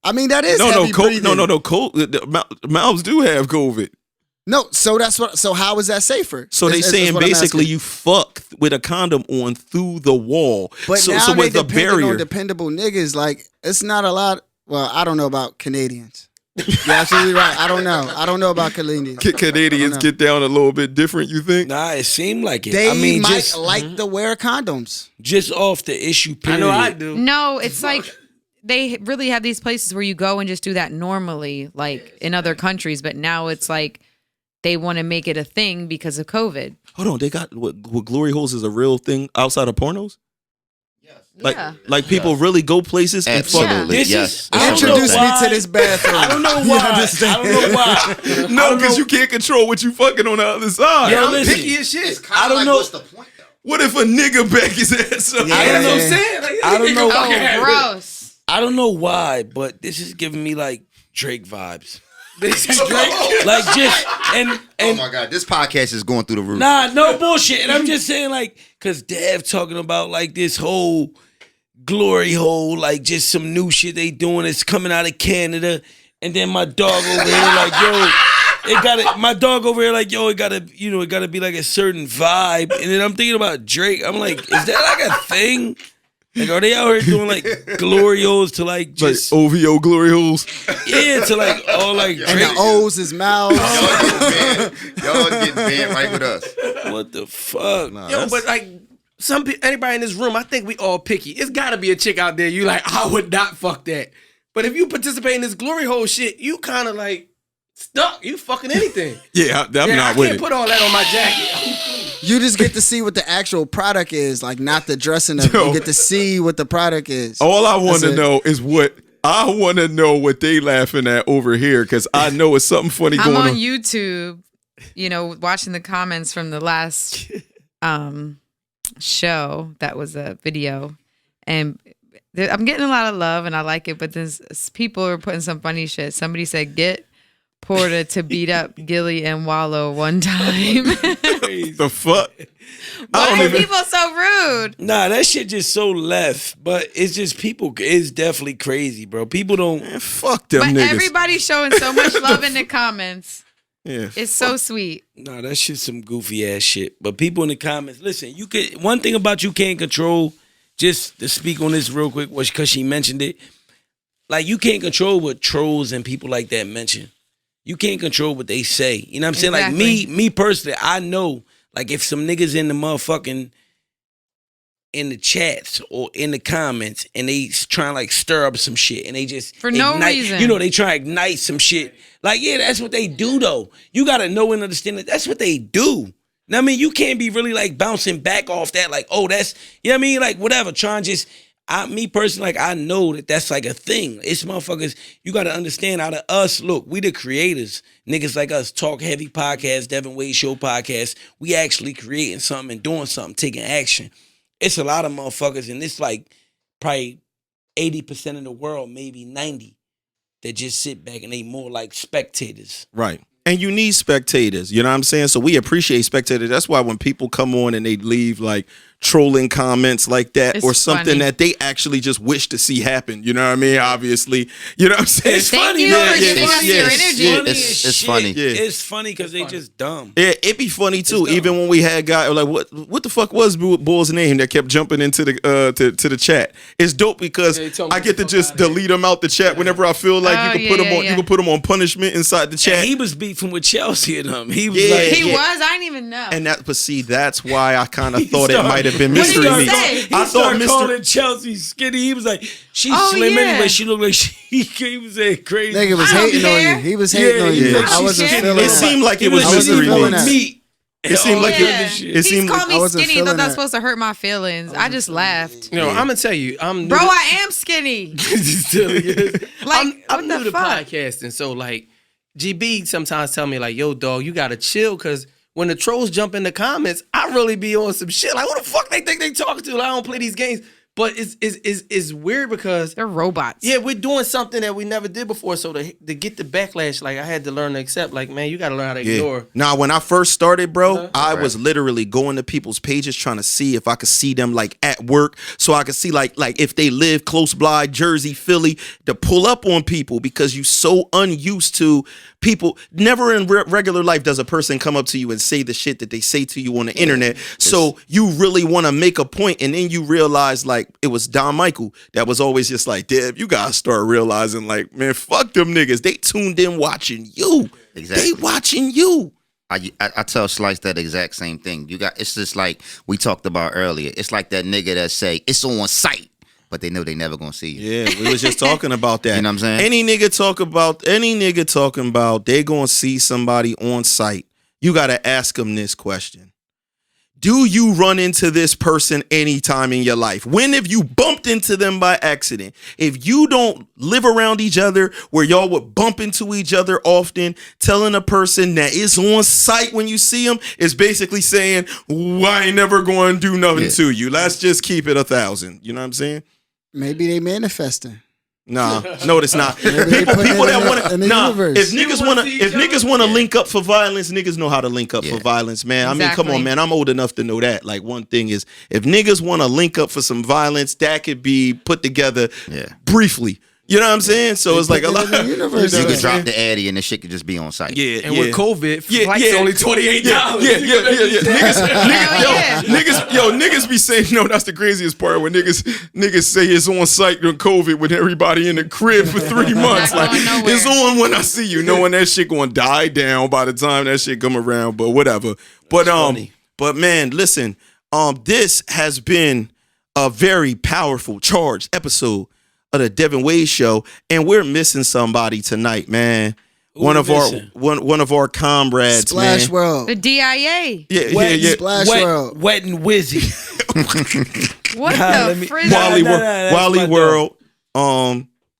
I mean that is No, heavy breathing. Mouths do have COVID. No, so that's what. So how is that safer? So they Is saying what I'm basically asking. you fuck with a condom on through the wall. But so now so they with the depending barrier. on dependable niggas. Like it's not a lot. Well, I don't know about Canadians. You're absolutely right. I don't know. I don't know about Canadians. Canadians get down a little bit different, you think? Nah, it seemed like it. They I mean, might just like to wear condoms. just off the issue. I Period. know I do. No, it's like they really have these places where you go and just do that normally, like in other countries. But now it's like they want to make it a thing because of COVID. Hold on, they got what glory holes is a real thing outside of pornos? Like, Yeah. like people really go places and fuck. Absolutely, This yes. is- I don't Introduce know me why. to this bathroom. I don't know why. I don't know why. No, because you can't control what you fucking on the other side. Yo, I'm listen. picky as shit. I don't know. What's the point though? What if a nigga back his ass up? Yeah. I don't know what I'm saying. Like, I don't know. Oh, gross. I don't know why, but this is giving me like Drake vibes. This is Drake. Like just Oh and my God, this podcast is going through the roof. nah, no bullshit. And I'm just saying like, cause Dev talking about like this whole glory hole, like just some new shit they doing. It's coming out of Canada, and then my dog over here like, yo, it gotta. My dog over here like, yo, it gotta be like a certain vibe. And then I'm thinking about Drake. I'm like, is that like a thing? Like, are they out here doing like glory holes to like Like just OVO glory holes. yeah to like all like And Drake? the O's is mouths. Y'all getting banned right with us. What the fuck? Yo, but like some people, anybody in this room, I think we all picky. It's got to be a chick out there. You like, I would not fuck that. But if you participate in this glory hole shit, you kind of like stuck. You fucking anything. Yeah, I'm I not with can't it. put all that on my jacket. You just get to see what the actual product is, like not the dressing of it. Yo. You get to see what the product is. All I want That's to it. know is what they laughing at over here, because I know it's something funny I'm going on on. YouTube, watching the comments from the last show that was a video, and I'm getting a lot of love and I like it, but there's people are putting some funny shit. Somebody said, get Porter to beat up Gilly and Wallow one time. The fuck? Why are people so rude? Nah, that shit just so left. But it's just people. It's definitely crazy, bro. People don't. Man, fuck them But niggas. everybody's showing so much love in the comments. Yeah. It's so sweet. Nah, that shit's some goofy ass shit. But people in the comments, listen. You can. One thing about you can't control. Just to speak on this real quick, was because she mentioned it. Like you can't control what trolls and people like that mention. You can't control what they say. You know what I'm saying? Like Exactly. me personally, I know. Like if some niggas in the motherfucking in the chats or in the comments and they trying to like stir up some shit and they just For no ignite, reason. they try to ignite some shit. Like yeah, that's what they do though. You gotta know and understand that that's what they do. Now, I mean, you can't be really like bouncing back off that, like, oh, that's, you know what I mean? Like, whatever, trying just, me personally, like, I know that that's like a thing. It's motherfuckers, you got to understand out of us, look, we the creators. Niggas like us, Talk Heavy Podcast, Devinwade Show Podcast, we actually creating something and doing something, taking action. It's a lot of motherfuckers, and it's like probably 80% of the world, maybe 90, that just sit back and they more like spectators. Right. And you need spectators, you know what I'm saying? So we appreciate spectators. That's why when people come on and they leave like trolling comments like that It's or something funny. that they actually just wish to see happen, you know what I mean? Obviously, you know what I'm saying? It's Thank funny, you man. for giving us your energy. Funny It's as shit. funny. Yeah. It's funny because they just dumb. Yeah, it'd be funny too. Even when we had guys like, what the fuck was Bull's name that kept jumping into the to the chat? It's dope because Yeah, he told me I get to to just fuck outta delete them out the chat whenever I feel like Oh, you can put yeah, them on. yeah. You can put them on punishment inside the chat. And he was beefing with Chelsea and them. He was Yeah. like, He Yeah. was? I didn't even know. And that, but see, that's why I kind of He thought it started- might have been What did mystery he meat. say? He I thought started Mr. calling Chelsea skinny. He was like, she's Oh, slim yeah. anyway. She looked like he was saying crazy. Nigga was I don't hating on care. you. He was hating on you. yeah. I wasn't She feeling said- It that. seemed like He it was I wasn't mystery feeling meat. that. meat. It seemed like Yeah. it seemed He's called me I wasn't skinny. Thought feeling that was that. supposed to hurt my feelings. I just laughed. You know, I'm gonna tell you, I'm new Bro, to- I am skinny. Still is. Like, I'm what new the to fuck? podcasting, so like GB sometimes tell me like, yo, dog, you gotta chill because when the trolls jump in the comments, I really be on some shit. Like, who the fuck they think they talking to? Like, I don't play these games. But it's weird because they're robots. Yeah, we're doing something that we never did before. So to get the backlash, like I had to learn to accept. Like, man, you got to learn how to ignore. Nah, when I first started, bro, I was literally going to people's pages trying to see if I could see them like at work, so I could see like if they live close by Jersey, Philly, to pull up on people because you so unused to people. Never in regular life does a person come up to you and say the shit that they say to you on the internet. So you really want to make a point, and then you realize like it was Don Michael that was always just like, Dev, you gotta start realizing like, man, fuck them niggas. They tuned in watching you. Exactly. They watching you. I tell Slice that exact same thing. It's just like we talked about earlier. It's like that nigga that say it's on site, but they know they never gonna see you. Yeah, we was just talking about that. You know what I'm saying? Any nigga talking about they gonna see somebody on site, you gotta ask them this question. Do you run into this person anytime in your life? When have you bumped into them by accident? If you don't live around each other where y'all would bump into each other often, telling a person that is on site when you see them is basically saying, well, I ain't never going to do nothing to you. Let's just keep it 1,000. You know what I'm saying? Maybe they manifesting. Nah, no, it's not. People that want to. Nah, if niggas want to link up for violence, niggas know how to link up for violence, man. Exactly. I mean, come on, man. I'm old enough to know that. Like, one thing is, if niggas want to link up for some violence, that could be put together briefly. You know what I'm saying? So it's like a lot. You could drop the addy and the shit could just be on site. Yeah, And with COVID, flights only $28. Niggas be saying, no, that's the craziest part when niggas say it's on site during COVID with everybody in the crib for 3 months. Like, it's on when I see you, knowing that shit gonna die down by the time that shit come around, but whatever. But man, listen, this has been a very powerful, charged episode of the Devinwade Show, and we're missing somebody tonight, man. One of our comrades, Splash man. World. The DIA. Yeah. Splash World. Wet and Wizzy. What the frick? Wally World,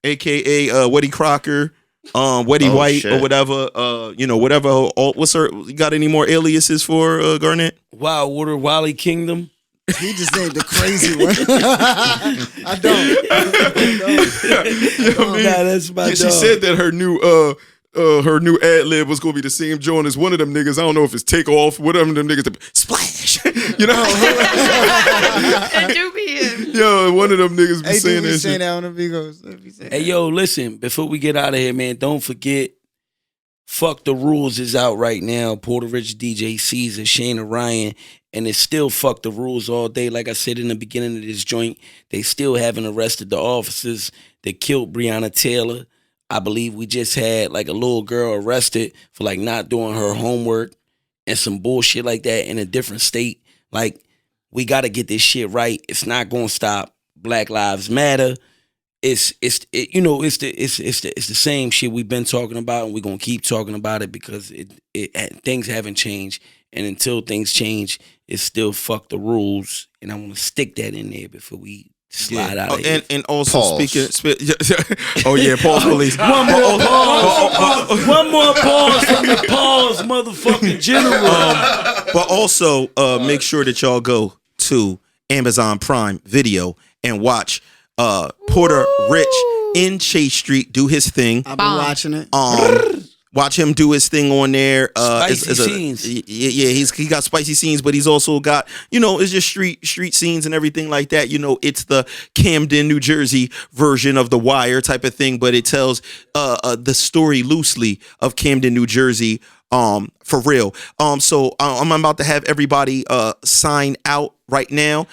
aka Weddy Crocker, Weddy White, shit. or whatever. Whatever. What's her? You got any more aliases for Garnett? Wild Water, Wally Kingdom. He just named the crazy one. I don't. That's my dog. She said that her new ad lib was gonna be the same joint as one of them niggas. I don't know if it's Takeoff, whatever them niggas. Splash, you know. It do be him. Yo, one of them niggas be saying that shit. That on the Vigos. Hey, yo, listen, before we get out of here, man, don't forget, Fuck the Rules is out right now. Puerto Rich DJ Caesar, Shayna Ryan, and it's still Fuck the Rules all day. Like I said in the beginning of this joint, they still haven't arrested the officers that killed Breonna Taylor. I believe we just had like a little girl arrested for like not doing her homework and some bullshit like that in a different state. Like, we got to get this shit right. It's not going to stop. Black Lives Matter. It's the same shit we've been talking about, and we're gonna keep talking about it because things haven't changed, and until things change, it's still Fuck the Rules, and I want to stick that in there before we slide out of here. And also pause. Oh yeah, pause police. One more pause from the pause, motherfucking general. But also make sure that y'all go to Amazon Prime Video and watch Porter Rich in Chase Street do his thing. I've been watching it. Watch him do his thing on there. Spicy scenes. He got spicy scenes, but he's also got, it's just street scenes and everything like that. It's the Camden, New Jersey version of The Wire type of thing, but it tells the story loosely of Camden, New Jersey, for real. So I'm about to have everybody sign out right now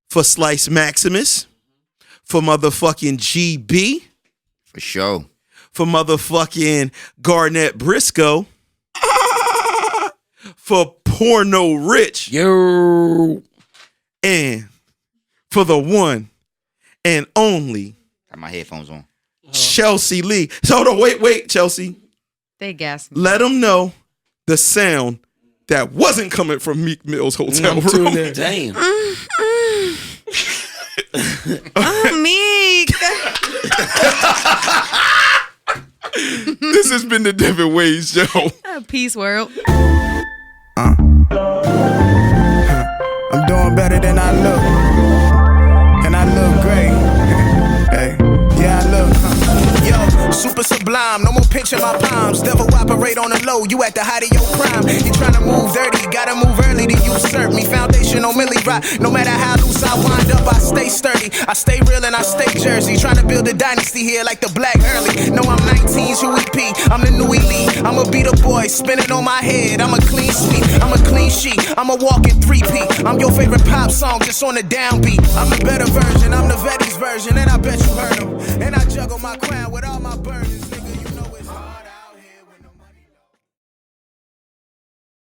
for Slice Maximus, for motherfucking GB. For sure. For motherfucking Garnett Briscoe. For Porno Rich. Yo. And for the one and only Got my headphones on. Chelsea Lee. So wait, Chelsea. They gassed me. Let them know the sound that wasn't coming from Meek Mill's hotel room. Damn. Oh, Meek. This has been the Devinwade Show. Peace, world. better than I look. And I look great. Hey, yeah, I look. Yo, super sublime, no more pinching my palms. Devil operate on the low, you at the height of your prime. You tryna move dirty, gotta move early to usurp me. Foundational Millie rock, no matter how loose I wind up, I stay sturdy. I stay real and I stay Jersey. Tryna build a dynasty here like the Black Early. No, I'm 19's UEP, I'm the new elite. I'ma be the boy, spinning on my head. I'm a clean sweep, I'm a clean sheet. I'm a walking 3P. I'm your favorite pop song, just on the downbeat. I'm the better version, I'm the Vetti's version, and I bet you heard him. And I juggle my crown with all my burdens.